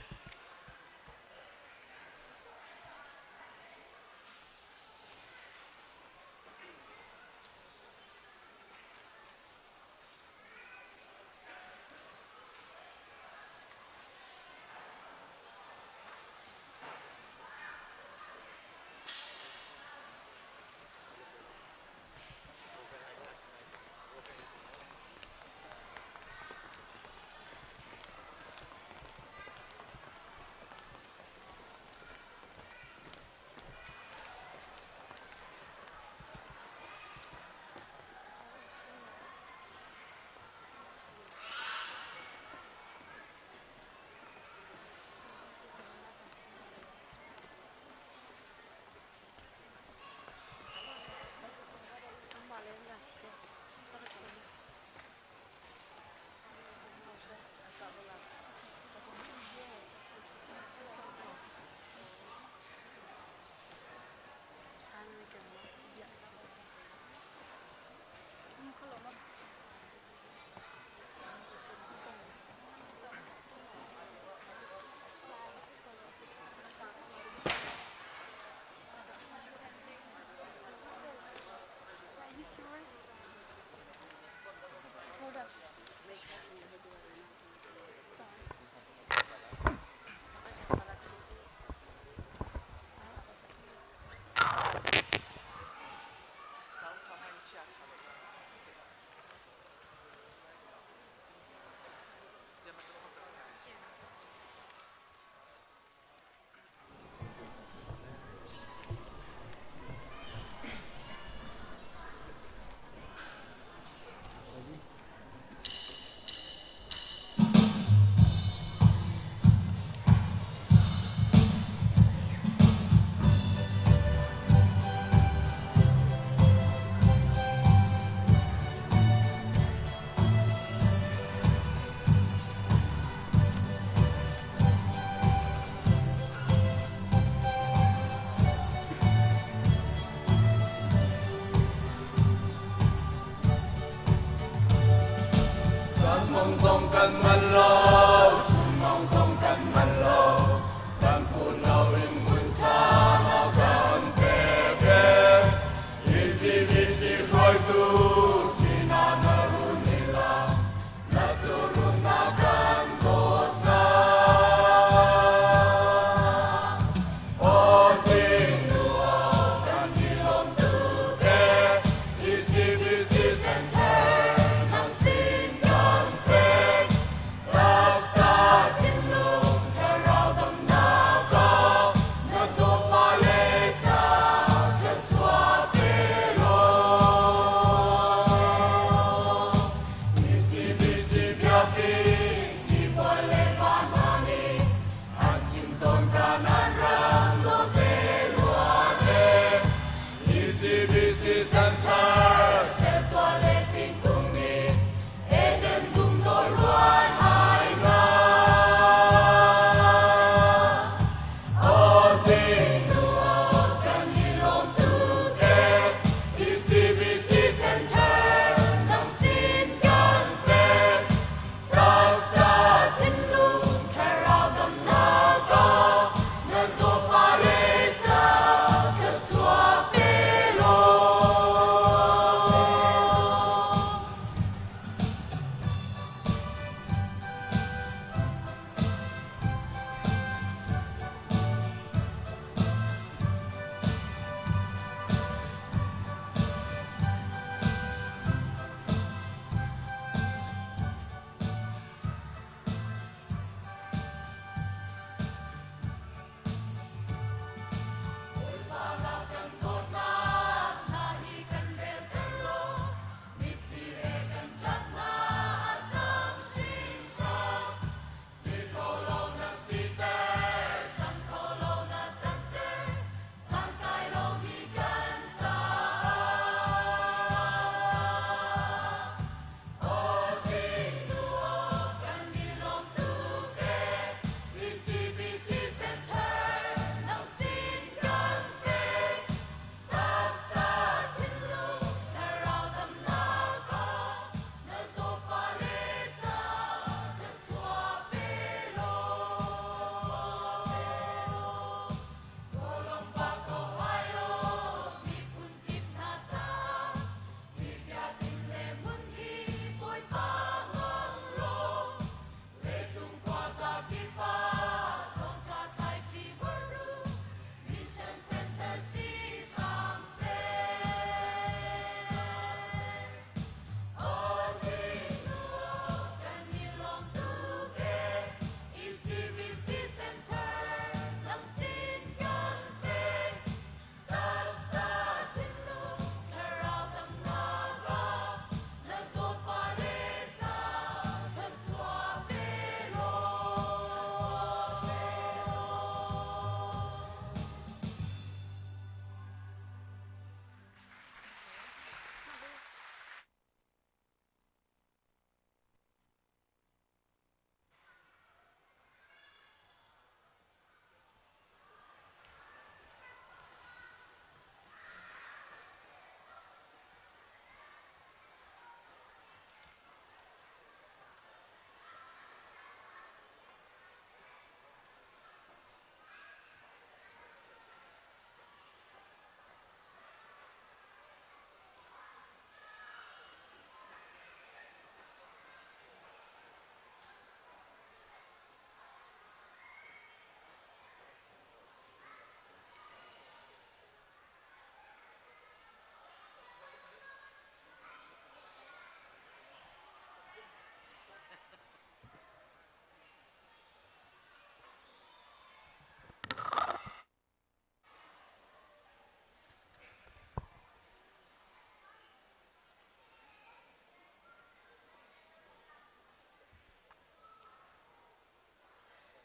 ECBC Center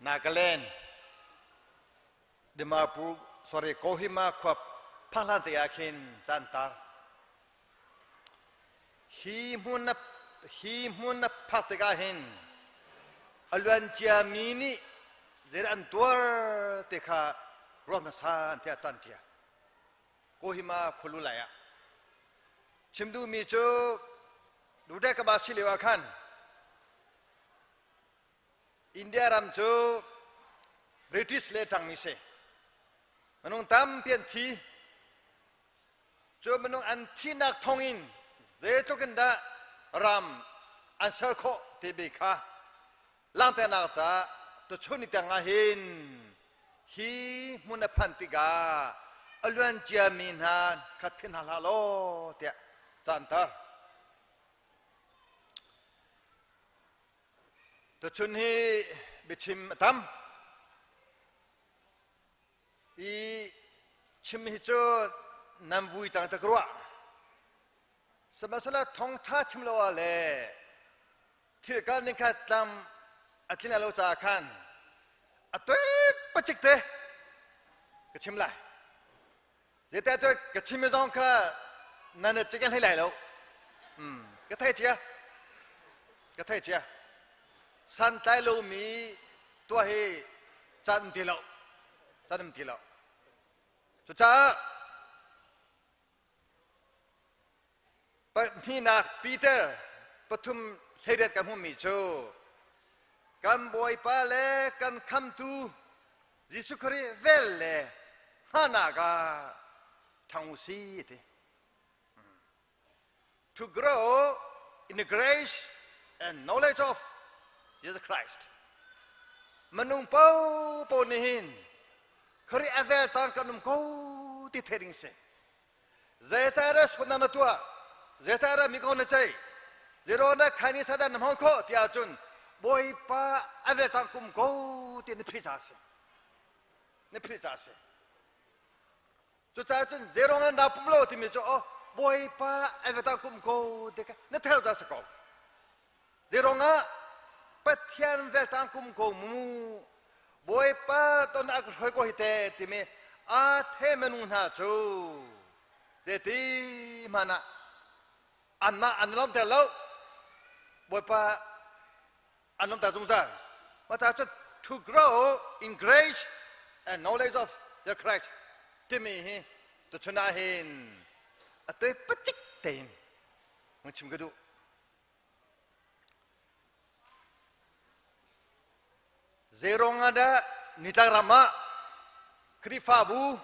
Nagaland, Dimapur, sorry, Kohima, Kwap, Palantiakin, Zantar. He Muna Patagahin, Alwan Jamini, Zerantor, Teka, Romasan, Tiatantia, Kohima, Kululaya. Chimdu Micho, Dudeka Basiliwakan. India ram jo British le tang mi se manung tam pian thi jo manung an thi nak thongin ze to kenda ram an sar kho te be kha lang te na cha to chuni ta nga hin hi mun phan ti ga alwan chia min han khat phin ha la lo te chan tar to chun hi bichim tam I chim hi cho nam vui tang ta krua samasala thong tha chim lo ale thir ka ni kha tam atlina lo cha khan atoi pachik te ka chim lai zeta to ka chim zong kha nan chicken hai lai lo ka thai chia san tai lo mi to he chan ti lo chan ti lo chu cha pa ni na Peter pathum hedet kam hum mi cho kam boy pa le kan kham tu Jisu khri vel le hana ga thang si te to grow in the grace and knowledge of Jesus Christ manung pau po nihin khri avel tan kanum ko ti thering se zeta sunna na tua zeta mi ko na chai zero na khani sada nam kho tia chun boy pa avel tan kum ko ti ni phisa se chu cha chun zero na pumlo ti mi cho boy pa avel tan kum ko te ka na thel da sa ko zero nga Pathian vel tan kum ko mu boy pa to na khoi ko hite ti me a the menung na chu te ti mana anna anlom te lo boy pa anlom ta tung ta ma ta to grow in grace and knowledge of the Christ ti me hi to chuna hin atoi pachik tein mong chim gadu Zerong ada nitagrama krifabu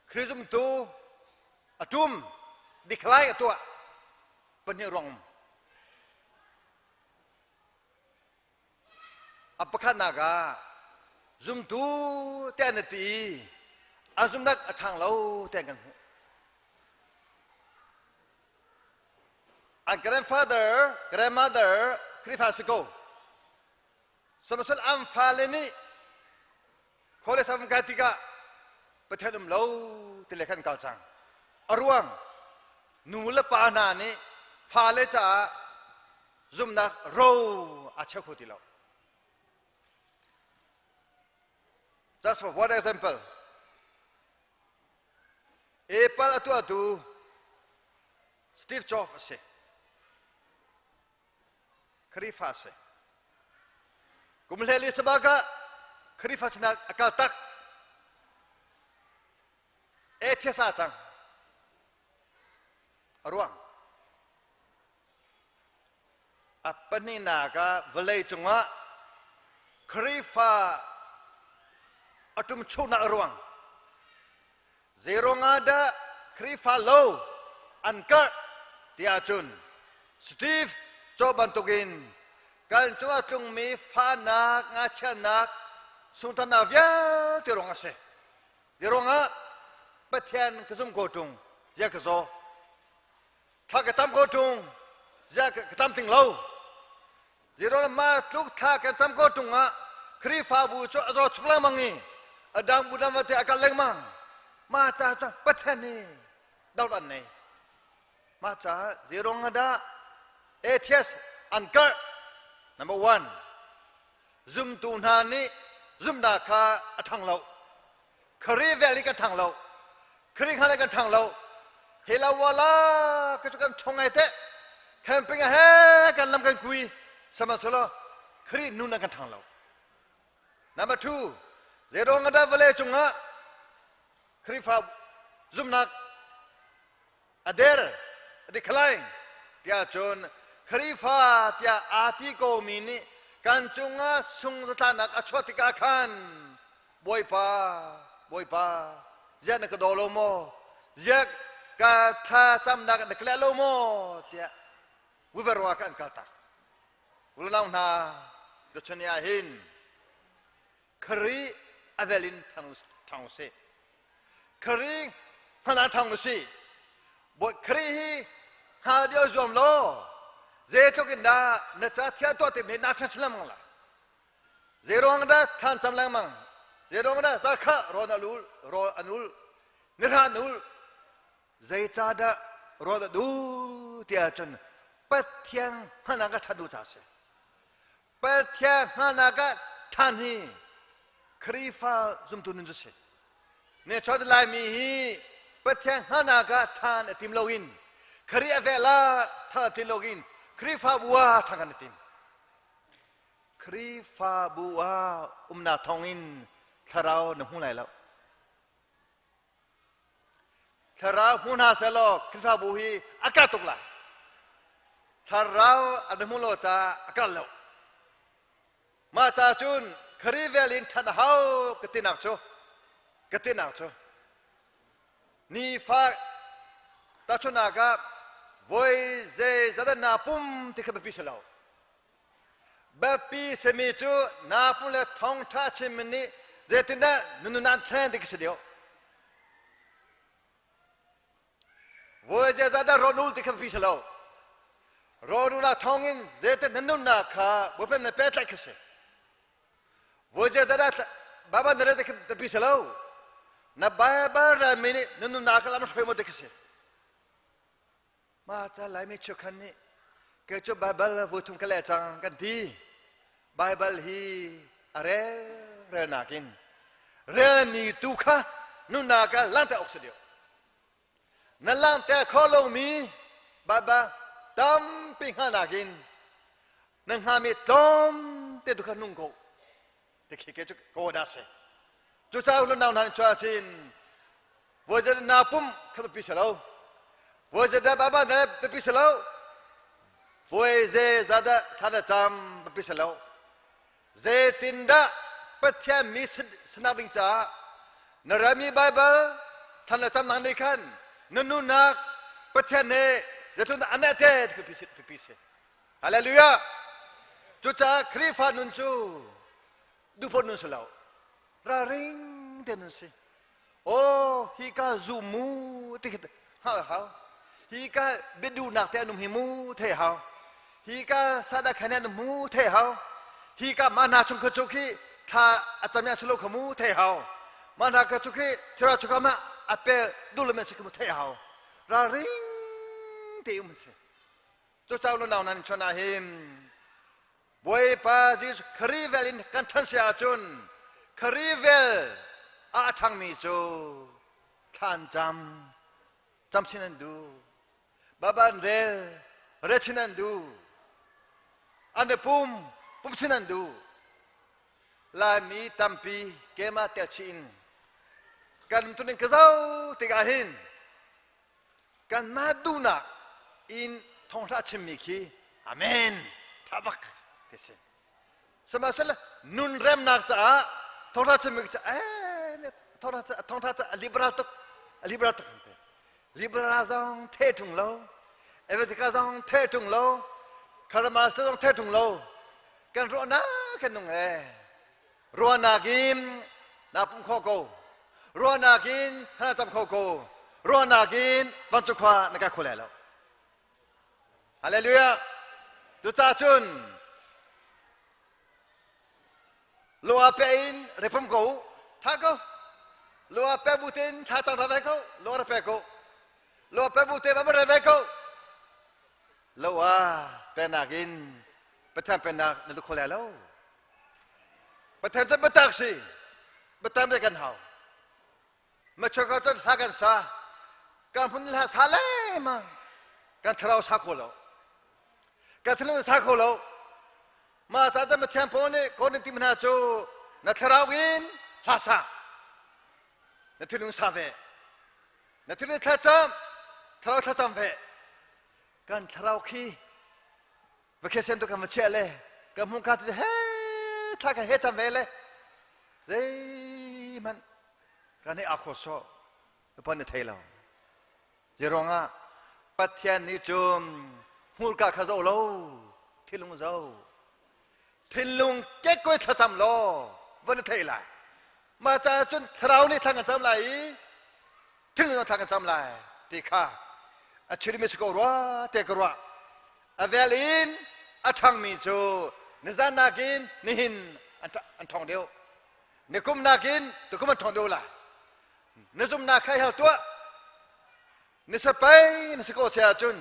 krizum tu atum diklai atua penirong apakah naga zum tu tenati azum nak athang lau tengan a grandmother krifasiko Samasal am faleni khole sam gatika pathanum lo telekan kalchang aruang nula pa na ni fale cha zumna ro acha khotilo just for one example apple atu Steve Jobs se khrifa se Kumleli sebaga khrifa chna akal tak ethesa chang aruang apani naga velai chunga khrifa atum chuna aruang zero ngada khrifa low anka tiachun Steve Jobantugin kan chua tung mi fanak ngachanak sultana vya tirong ase tironga pathian kusum kotung ja kaso tha ka tam kotung ja ka tam ting lo zero ma tluk tha ka tam kotung a khri fa bu cho ro chukla mangi adang budam wa te akal leng mang ma cha ta pathian ni dau dan nei ma cha zero ngada ets ankar Number 1, zoom tu nani, zoom da ka athang lo, kari valley ka thang lo, kari khale ka thang lo, hela wala ka chukan thongai te, camping a he kan lam kan kui, sama solo, kari nuna ka thang lo. Number 2, zero ngada valley chunga, kari fa zoom na, ader, decline, dia chon. Khrifa tia ati ko mini กันจุงอาสุงสถานักอชวติกาขันบอยป้าเจ้านักโดโลโมเจ้ากาทาจำนักนักเลโลโมเตียวิเวรวากันกาตาอุลนาหนาดุชนียหินครีอเวลินทางอุสิครีพนันทางอุสิบทครีหาเดียวจวมโลเจตุกินดาเนจ่าเทียตัวเต็มเห็นนักชันสลัมมังละเจรองดาท่านจำลังมังเจรองดาสักขะรอนาลูลรออนุลนิรานุลเจจ่าดารอดดูเตียจนปัทยังฮานากัทัดูจ่าเสปัทยังฮานากัท่านฮีครีฟ้าจุมตุนุนจุเสเนชอดลายมีฮีปัทยังฮานากัท่านติมโลกินครีเวลาท่านติมโลกินครีฟ้าบัวทางกันติมครีฟ้าบัวนาทองอินทาราวหนุ่มไหนแล้วทาราวหุ่นหาเสลอครีฟ้าบัวฮีอากาศตกละทาราวอันมุโลจ้าอากาศแล้วมาตาจุนครีเวลินทันเฮากตินักโจนี่ฟ้าตาจุนอากาศvoi ze zada napum tikha bapi salao bapi semichu napum le thong tha chimni ze tinda nunan thran dik sedio voi ze zada ronul tikha bapi salao ronula thongin ze te nanuna kha bopen ne pet like se voi ze zada baba nare tikha bapi salao na baba ra mini nanuna kha lam phemo dik seมาจะไล่ไม่ชุกันนี่เกิดจบไบเบิลวูทุ่มกระเลจังกันทีไบเบิลฮีอะไรเรื่องนักินเรื่องนี้ตุกะนุนักลังแต่ออกเสียนั่นลังแต่ขอลงมีบาบาตั้มปิงหานักินนั่งหามีตั้มแต่ตุกะนุ่งโกแต่ขี้เกียจโกดัสจุดเช้าลุ่นน้ำนันชัวชินว่าจะนาปุ่มขับปีเสลาว่าจะได้บ้าได้ไปพิสูจน์แล้วว่าจะได้ท่านจำไปพิสูจน์แล้วจะตินดาปัทยามีสนาดิงจ้านรามีไบเบิลท่านจำนั่งในขันนุ่นนักปัทยาเนจะทุนอันนั้นเด็ดไปพิสูจน์ฮาเลลูยาจุดจ้าครีฟานุนจูดูพอนุนสุลาวราริงเดนุนสิโอ้ฮิกาซูมูติดฮ่าฮีกาเบดูนักแต่นุ่มหิมูเทหาฮีกาซาดาคะแนนนุ่มมูเทหาฮีกามานาชงกจุกีถ้าอาจารย์สโลขมูเทหามานาขจุกีที่เราจุกมาอเปดูลเมสิกมูเทหาราริงเตยุมเสจุดเจ้าลุนเอานั้นชนะหิมบวยปาจิสครีเวลินกันทันเสียจุนครีเวลอาทังมีจูท่านจำชินันดูบาบานเรชินันดูอันเดปุ่มชินันดูลามีตัมปีเกมาเตชินกันตุนินกะเจ้าติกาหินกันมาดูนักอินทองราชมิกีอาเมนทับักเดชสมัยนั้นนุนเรมนักจ้าทองราชมิกีจ้าทองราชลิบราตุลิบราซองเทถุงโลเอเวติกาซองเทถุงโลคารามาสซองเทถุงโลกันรัวนากันนุ่งรัวนากินนาปุ่มข้อโกรัวนากินฮานาจำข้อโกรัวนากินวันจุควานักขุเลแล้วฮาเลลูยาตุตาจุนโลอาเปอินเรปุ่มโกท่าโกโลอาเปบุตินท่าตังระเวโกโลอาเปโกโลอาเปบุตินบับระเวโกโลอาเป็นนักินประธานเป็นนักนักขุเลแล้วประธานจะมาตักสิประธานจะกันหามาช่วยกันหากันซะการพูดละสาเลมาการทะเลาะสักคนแล้วการทะเลาะสักคนแล้วมาถ้าจะมาเทียมพอนี่คนที่มันจะนักทะเลาะวินลาซานักทะเลาะซาเวนักทะเลาะทัจำเวการทะเลาะขี้เวกเซนตุกันมาเชื่อเลย กับมุงกัดเฮ้ถ้ากันเฮ็ดจำเวเลยเฮ้มันกันให้อาโคโซปนเทลาเจรองะปัทยานิจุมมูลกาขจโลทิลุงโซทิลุงเก็กก้อยทัจำโลปนเทลามาจากจนเรานี่ทางกันจำไรถึงเราทางกันจำไรที่ข้าอาชีพมิสโกรัวเตกรัวอเวลินอัฐังมิจูนิจานากินนิหินอันทองเดียวนิคุมนากินตุคุมอันทองเดียวละนิซุมนาใครเหาตัวนิสเปย์นิสโกเซียจุน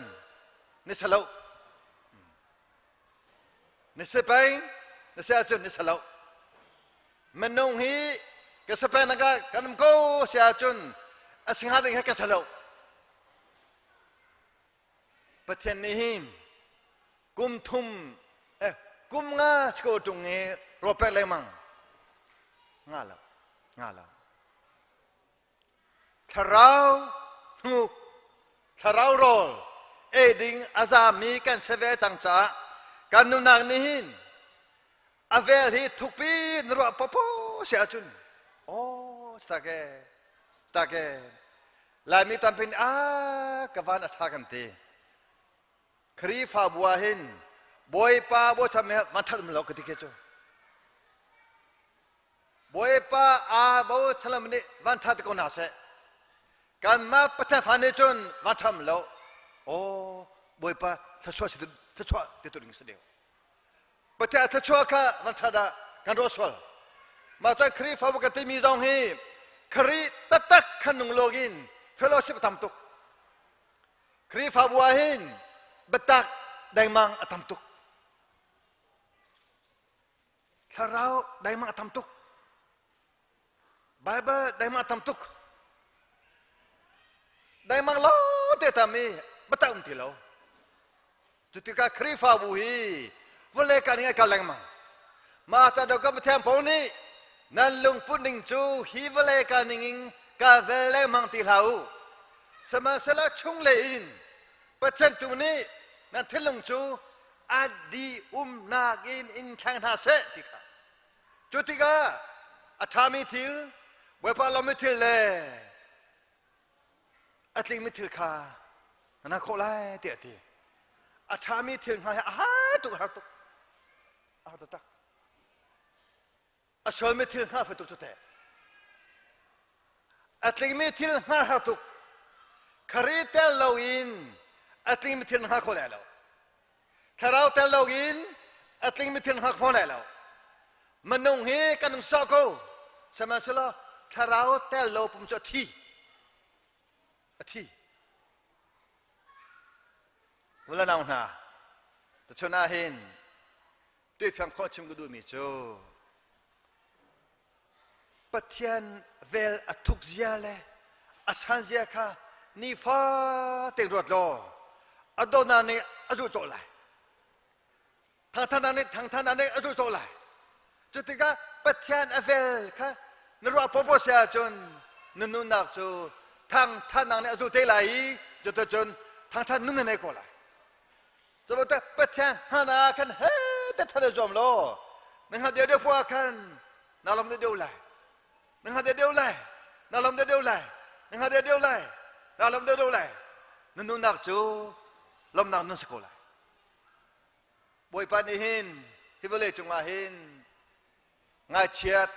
นิสโลนิสเปย์นิสเซียจุนนิสโลมันนงฮีกสเปย์นักกันมโกเซียจุนอาสิงหาดิงกสโลประเทศนี้กุมทุมกุมงาสกุตุงเงโรเปเลมังงาแล้วทาราวหูทาราวโรเอดิงอาซามีกันเสวตังจ้ากันนุนักนี้อเวลฮีทุกปีนรัวปปเสียจุนโอ้สตาเกลายมีตัมเป็นกวานอัฐกันตีครีฟ้าบัวหินบอยป้าบัวทำให้มันทัดมันหลอกกติกาจูบอยป้าบัวทำมันนี่มันทัดก็น่าเสียการมาปะทะฟันนี่จนมันทำแล้วโอ้บอยป้าทัชวัดติดตัวดิ่งเสียปะทะทัชวัดค่ะมันทัดกันรสวลมาตั้งครีฟ้าบัวกันที่มีจงฮีครีตักขันนุ่งโลกินเฟลโลชิปทำตุกครีฟ้าบัวหินบัตักได้มังอัตมตุกทาราวได้มังอัตมตุกไบเบิลได้มังอัตมตุกได้มังล้อเตตามีบัตักที่เราจุดที่การครีฟ้าบุฮีวันเล็กการยังไงกันแรงมังมาแต่ดอกก็มาแทนพวกนี้นั่นลุงปุ่นดิงจูฮีวันเล็กการยังการเวลมังที่เราสมาสละชุ่งเลนประเทศตัวนี้นั่นที่ลงจูอดีนากินอินแข่งหาเสติกาจุดที่กาอัฐามิทิลเวปาลามิทิลเลยอัตลิมิทิลคานั่นโคไลเตียตีอัฐามิทิลหายตุกตักอัศวมิทิลหาฟตุกตุเตอัตลิมิทิลหาตุกคาริเตลโลอินอัตลิมิทิลหาโคไลแล้วทาราวเตลโลกินอัตลิมิทิลหักฟอนได้แล้วมันนุ่งเฮกันนุ่งสอกโกสมัยสุดละทาราวเตลโลปุ่มจะทีเวลาเราหน้าแต่ชนะเห็นด้วยฟังข้อชิมก็ดูมิโจปัทยันเวลอทุกเสียเลยอาสันเสียค่ะนี่ฟ้าเต็งรถล้ออดนานี่อดุโจเลยทางท่านนั้นอดุโจเลยจุดที่ก็ปัทยันเวลค่ะนรัวพบเสียจนนุ่นนักจูทางท่านนั้นอดุเตลัยจุดจนทางท่านนุ่นในก็เลยจะบอกว่าปัทยันฮานาคันเฮ้แต่ท่านจอมโลนั่งหาเดียวพวกกันน่าลำเดียวเลยนั่งหาเดียวเลยน่าลำเดียวเลยนั่งหาเดียวเลยน่าลำเดียวเลยนุ่นนักจูลำนักนุ่นสกุลบอยปานิหินฮิเวเลจงมาหินงาเชียด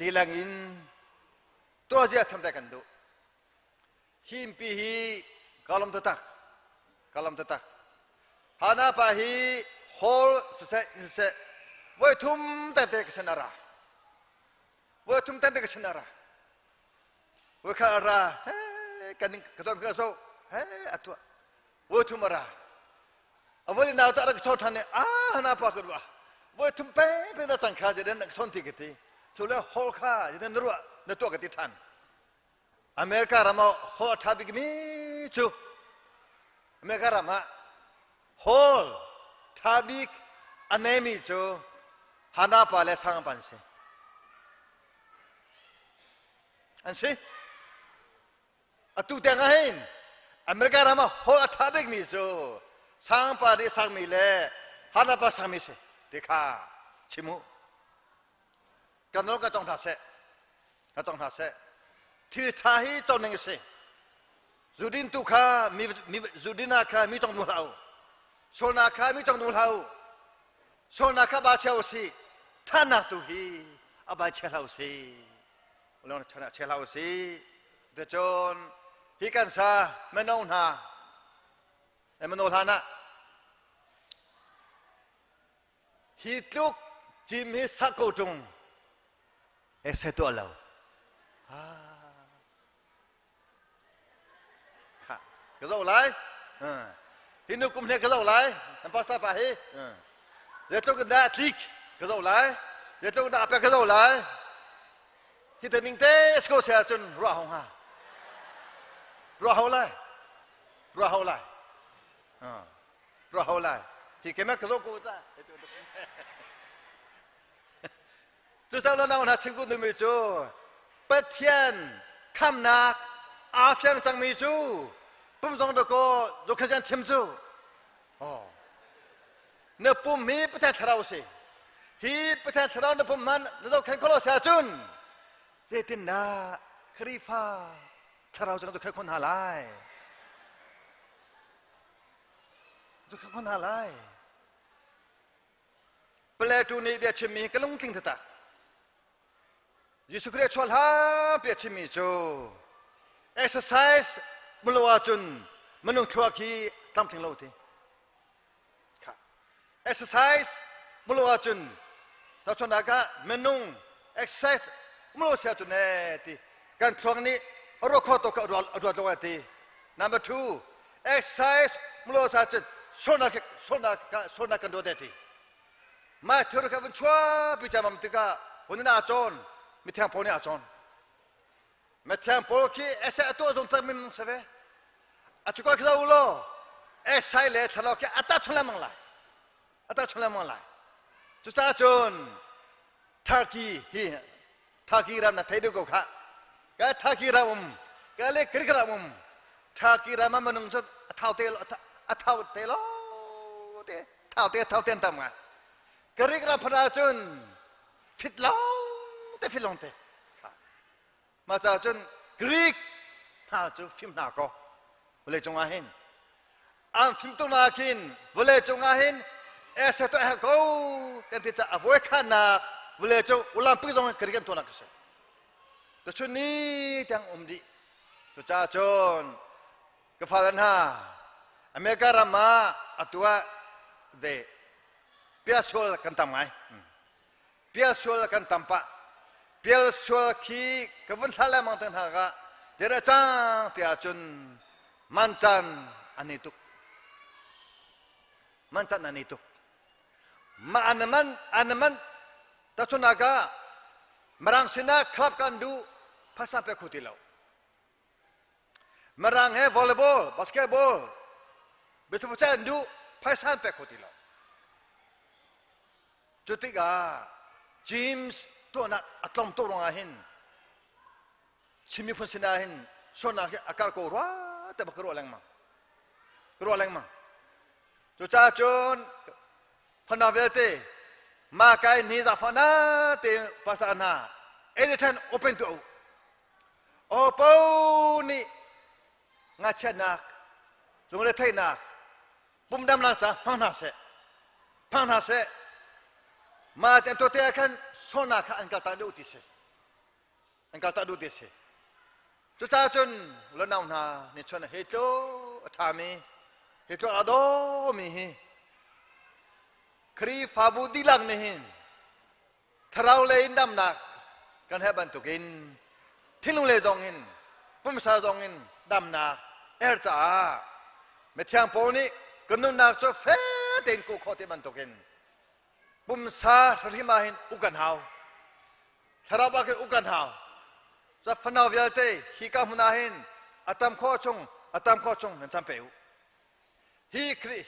ลีลังอินตัวเสียทำได้กันดูหิมปีฮีกาลมตะตักฮานาปาฮีฮอลเสะไว้ทุ่มแต่เด็กสนาระไว้ทุ่มแต่เด็กสนาระไว้ข้าระเฮ้กันนิ่งกระตุ้นกระโซเฮ้อตัวไว้ทุ่มระเอาไว้นาวตะรักชดทันเนี่ยฮานาปากรัวไว้ทุ่มเป๊ะเป็นสังขารจะเดินนักสนติกติสุดแล้วฮอลข้าจะเดินรัวในตัวกติทันอเมริการามาฮอลทับกิมิจูอเมริการามาฮอลทับกอันนี้มิจูฮานาปาเลสังปันสิอันสิอตุเตงาหินอเมริการามาฮอลทับกมิจูสังปาเดสังมิเลฮานาปาสังมิสิ เด็กข้าชิมุกันน้องก็ต้องทัศที่ท้ายต้องนึกสิจุดินตุข้ามีจุดินาข้ามีต้องดูเราโซนาข้ามีต้องดูเราโซนาข้าบาเชลสิท่านักตุฮีอบาเชลเอาสิเราชนะเชลเอาสิเดจอนฮิกันซาเมนองนาเมนอธานะฮิตุกจิมฮิสักโกจงเอเซตัวเราค่ะกระโดดไหลฮินุกุมเนี่ยกระโดดไหลน้ำพาสต้าไปเดี๋ยวต้องกันได้ทิกกระโดดไหลเดี๋ยวต้องได้ไปกระโดดไหลฮิตนิงเตสโกเสียจนรัวหงฮะรัวหงไหลฮิเกมกระโดดกูจ้าจุดสำคัญนะชิงกุนมีจูเปเทียนคำนักอาเฟียงจังมีจูปุ่มตรงตะโกยกขยันเทียมจูเนื้อปุ่มมีประเทศเราสิฮีประเทศเราเนื้อปุ่มมันเนื้อแข่งคนละเสียจุนเจตินนาครีฟ้าเราจังตัวแข่งคนหาลายตัวแข่งคนหาลายเปลตูนี่เบียชิมีกลุ่มกิงตะยิสุคริสต์ชวนหาเปียชิมิโจ exercise มลวาจุนมนุษย์ขวากีทำถึงเราทีค่ะ exercise มลวาจุนเราชวนนักมนุษย์ exercise มลวาเสียจุนเนตีการครั้งนี้รอข้อตกอดตัวที number 2 exercise มลวาเสียจุนโซนักกันโดดทีมาเถอะกันชัวพิจารณามันติกาวันนี้อาจารย์มิเทียมพอนี่อาจารย์มิเทียมพอที่เอสเอตัวตรงตั้งมิมเสวะอาจุกก็จะอุโลเอสไซเลทเราแค่อัตชุลมังไลจุดอาจารย์ทักกี้รำนัดไทยดูก็ค่ะก็ทักกี้รำก็เล็กกริกรำทักกี้รำมันนุ่งชุดเท้าเตลตั้มกันกริกรำพระอาจารย์ฟิตลงเตมาจากจนกรีกหาจูฟิมนาโกเวลจงอาหินฟิมตุนาคินเวลจงอาหินเอสตัวเฮโกแต่ที่จะอภัยขันนาเวลจงอุลัมปิกจงกรีกันตัวนักเสดแต่ชุดนี้ที่อังดีตัวจ้าจนกฟ้าลันฮาอเมริการามาอัตัวเดพิอาชัวกันทำไงพิอาชัวกันทำปะเปียชัวคีกวันทะเลมังตันหากะเจรจาที่อาจุนมันจันอันนี้ตุกมันจันอันนี้ตุกมาอันนั้นตัดชุนากะมรังสินะคลับกันดูภาษาเปคุติเลวมรังเฮวอลเลย์บอลบาสเกตบอลเบสบอลจันดูภาษาเปคุติเลวจุดที่กาจิมส์ตัวนักอัตลอมตัวรงอาหินชิมิพุนสินาหินส่วนนักอาการกูรัวแต่บักรัวแรงมั้งจุดจ้าจนพนาเวทีมาไกนิซาฟานาเตภาษาหน้าเอเดทันโอเปนตัวโอเปนี่งัดเชนักตรงนี้ไทยนักปุ่มดำนักซะพังนาเสมาแต่ตัวเตะกันโซนักอันกัลตาดูติเสจุดจ้าจนเล่นเอาหน้านี่ชนเฮโตทามีเฮโตอาโดมีครีฟาบูดิลังนี่ทราวเลยดำนักกันให้บรรทุกินทิ้งลงเลยดองหินปุ่มซาดองหินดำนักจ้าเมื่อเที่ยงปนี้กันนุ่นนักจะเฟเดินกูขอที่บรรทุกินปุ่มซาที่มาหินอุกันหาวทาราวะคืออุกันหาวจะฟันเอาเวลเตฮิกามุนาหินอัตมข้อชงนั่นจำเป็น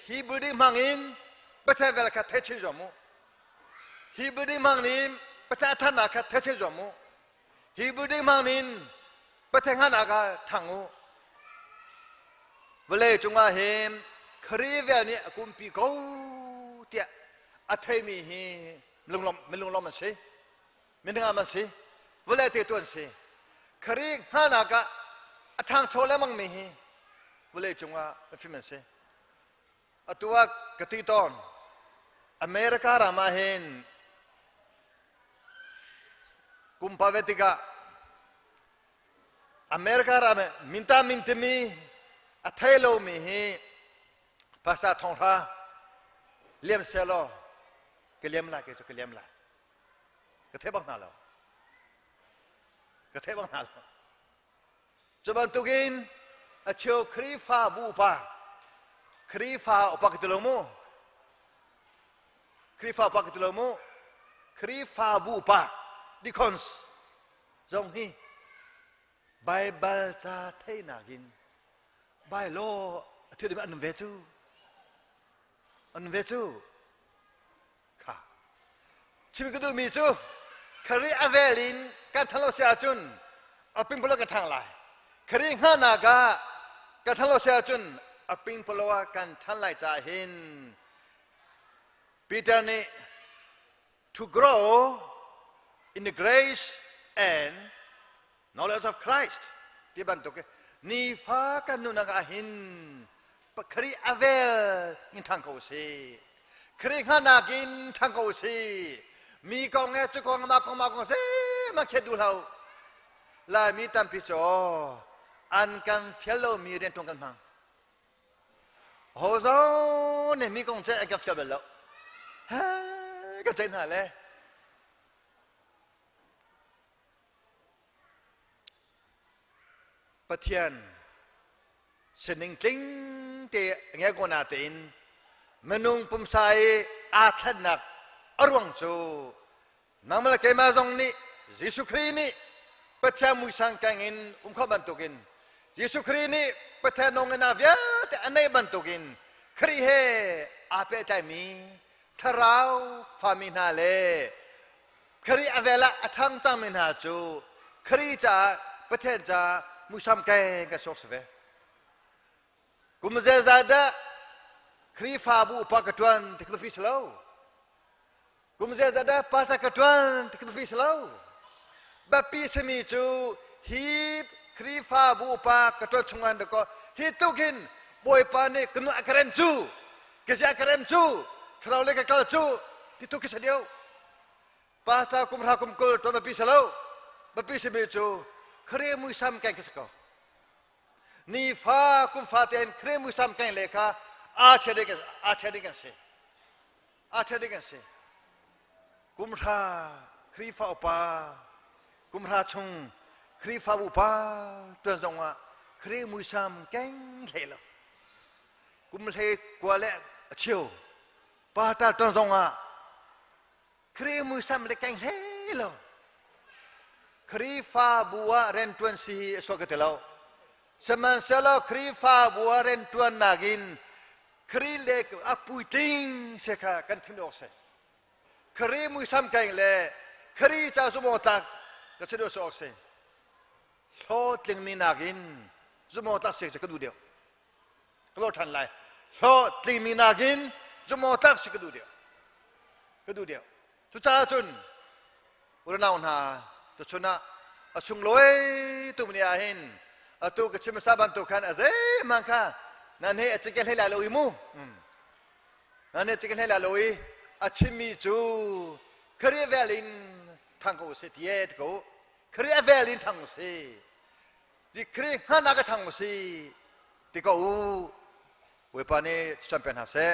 ฮีบุรีมังอินประเทศเวลาคัดเทชิจอมูฮีบุรีมังนิมประเทศท่านาคัดเทชิจอมูฮีบุรีมังนินประเทศฮานาคัดทังูเวลาจงอาหิมครีเวลนี่กุมปีกูเตีย อัฐมีฮีลุงลมไม่ลุงลมมันสิไม่นึกมันสิเวลาเตะตัวสิครีฮานากะทางโชว์แล้วมังมีฮีเวลาจงว่าไม่ฟิมันสิตัวกติตอนอเมริการามาเห็นกุมภาเวติกาอเมริการามามินตามินติมีอัฐโลมีฮีภาษาทองราเลียมเซโลก็เลียมละก็จะก็เลียมละก็เทบังนาโลก็เทบังนาโลจะบันตุกินอเชียวครีฟ้าบูปาครีฟ้าอุปกิตโลโมครีฟ้าอุปกิตโลโมครีฟ้าบูปาดิคอนส์จงฮีไบเบิลจะเทนากินไบโลที่เดียอันเวจูอันเวจูค่ะชีวิตก็ดูมีจูครีอเวลินการทะเลาะเสียจุนอภิมพลกันทางไหลครีฮานากะการทะเลาะเสียจุนอภิมพลกันทางไหลจ่าหินปีเตอร์นี่ to grow in the grace and knowledge of Christ ที่บันทึกนี่ฟ้ากันนุนักหินครีอเวลอินทางเขาสิครีฮานากินทางเขาสิมีกองเงจุกองมากองสิมาเข็ดดูเราลายมีตัมพิจออันกันเฟลโลมีเรียนตรงกันมั้งโฮโซเนี่ยมีกองเจอกับเฟลโลฮะก็เจนหาเลยปะเทียนเส้นนิ่งติ้งเตะเงี้ยกว่านาตินมนุงปุ่มใส่อาทันนักอรวงโจนำมาเกมาจงนี้ยิสุครีนี่ปะเทียนมุสังกังอินข้าบันตุกินยิสุครีนี่ปะเทียนนงนาเวียแต่อันไหนบันตุกินครีเฮอาเปใจมีทาราวฟามินาเลครีอเวลาทั้งจามินาจูครีจ่าปะเทียนจ่ามุสัมกังกับชกเสวกุมเจซาดะครีฟาบูปากตวนที่คุณพิสลาวกุมเจซาดะปาตากตวนที่คุณพิสลาวแบบพิสมีจูฮีบครีฟาบูปากตวนชงวันเด็กก็ฮีตุกินบอยปานี่กนุอักเรมจูกษัตริย์อักเรมจูทราวเลกกาลจูที่ตุกิสเดียวปาตากุมรากุมกุลตัวแบบพิสลาวแบบพิสมีจูครีมุสัมกังกิสกอนี่ฟ้ากุมฟ้าเตียนครีมุสัมกังเลขาอาเทดิกันเสกุมราครีฟ้าอุปากุมราชงครีฟ้าอุปาตัวจงว่าครีมุสัมกังเลลกุมเลกว่าเลเชียวปาตาตัวจงว่าครีมุสัมเลกังเลลครีฟ้าบัวเรนตวนสีสวกเตลาสมันเซลาครีฟ้าบัวเรนตวนนากินครีเล็กอปุยติงเสกากันทิ้งดอกเสครีมุสัมกังเลครีจ้าสมอตักก็เสด็จสอกเสโลดลิงมีนากินสมอตักเสกจะกระดูเดียวก็โลดทันไลโลดลิงมีนากินสมอตักเสกกระดูเดียวจุจ้าจุนอุรนาวนหาตัวชนะชุงลอยตัวมันยาหินตัวกชิมซาบันตัวขันอาเซมังค่ะนั่นเหตุจิกเฮลาลุยมูนั่นเหตุจิกเฮลาลุยอาชิมิจูครีเวลินทางกูเสียทีตกูครีเวลินทางกูเสียดิครีฮานักทางกูเสียที่กูเวปานีแชมเปี้ยนฮาเซ่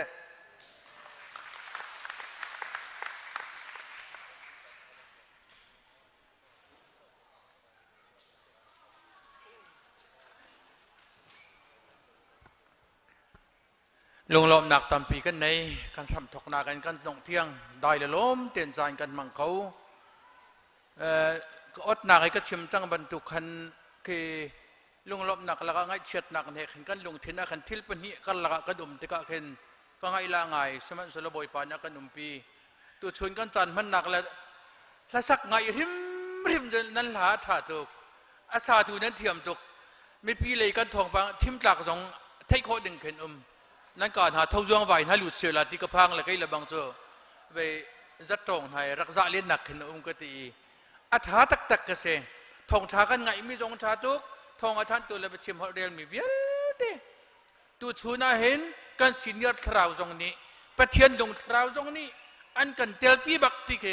ลงลมหนักตามปีกันในการทำถกนากันกันตรงเที่ยงได้เลยล้มเตียนใจกันมังเขาอดหนักไอ้ก็ชิมจังบรรทุกคันคือลงลมหนักแล้วก็ง่ายเฉียดหนักเนี่ยขันกันลงเทียนขันทิลเป็นหิกันละกระดุมติกะเข็นก็ง่ายละง่ายสมัยสลบอยปานกันหนุ่มปีตัวชวนกันจันมันหนักแล้วสักง่ายริมจนนั้นหาถาตุกอาซาทูนั้นเทียมตุกมีปีเลยกันทองปังทิมหลักสองไทยโคดึงเข็นนั่นก่อนหาเท่าช่วงไหวนะหลุดเสียละที่กระพังแล้วก็ระบังเจอ ไปจัดตรงให้รักษาเลียนหนักขึ้นองค์กติอัฐาตักกเสทองทากันไงมีจงชาตุกทองอาทันตัวเลยไปชิมฮอเรียลมีเวียดตัวชูน่าเห็นกันสินยอดคราวจงนี้ปะเทียนลงคราวจงนี้อันกันเตลปีบักติเค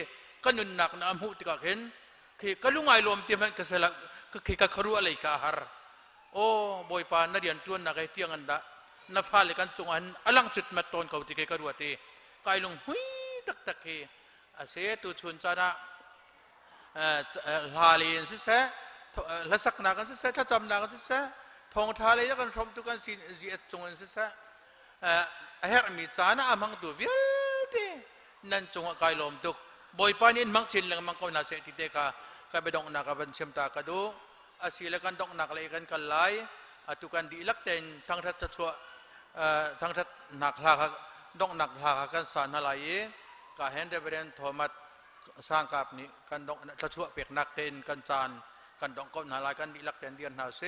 กันนุนหนักน้ำหูติกาเห็นคือกันลุงไอรวมเตรียมให้กษลก็คือกันครัวอะไรกาหารโอ้บอยปานนัดยันตัวนักไอเตียงอันดะนับฟ้าเลยกันจงอันอลังจุดมาตอนเขาติเคกรัวตีกายลงหุยตักเคอาเสตัวชนจานะฮาลีนสิเสละสักนักันสิเสถ้าจำนักันสิเสทองทาเลยกันชมตุกันสิจีจงอันสิเสเฮรมีจานะอามังตัวเวียดนั่นจงกายลมตุกบอยปานินมังชินลังมังกนาเสติเตกากายไปดองนักบันเชมตากระดูอาศิลกันดองนักเลยกันกันไลตุกันดีลักเต็นทั้งทัศชัวทั้งทัศนักลาดองนักลากันสานอะไรกาเห็นเดเบรนทอมัดสร้างกับนี้กันดองทัศชัวเปียกนักเต็นกันจานกันดองก้นอะไรกันดีลักเต็นเดียนหาเส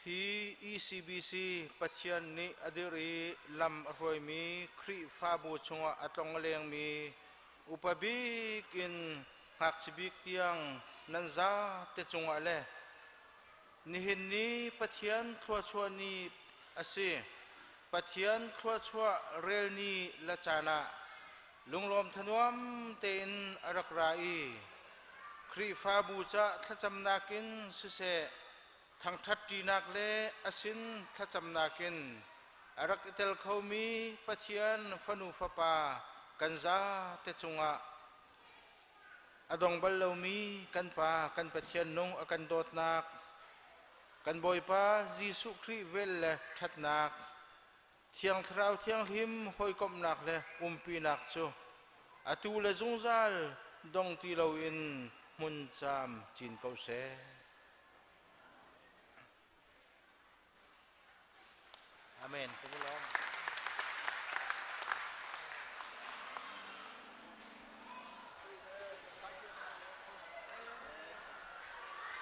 ฮี ECBC ปัจจัยนี้อดีรีลำรวยมีครีฟ้าบูชงอัตงเลียงมีอุปบิกินหักสิบิกเตียงนันซาเตจงอะไรนี่เห็นนี้ปัจจัยทัวชัวนี้อาศัยปัจจัยทัวชัวเรลนี้ละจานะลุงลมทนวมเต็นอรักไรครีฟ้าบูชาทัจำนากินสุเสทางทัดดีนักเล่อสินทัจำนากินอารักเตลเขามีปัจจัยฟนูฟปากันซาเตจงะอดงบัลลมีกันปากันปัจจัยนงอกันโดดนักกันบอยปาจิสุครีเวลทัดนักเทียงทราวเทียงหิมหอยกบนักเล่ปีนักจูอตูเลจงซาลดงตีเราอินมุนจามจินเกาเซอาเมน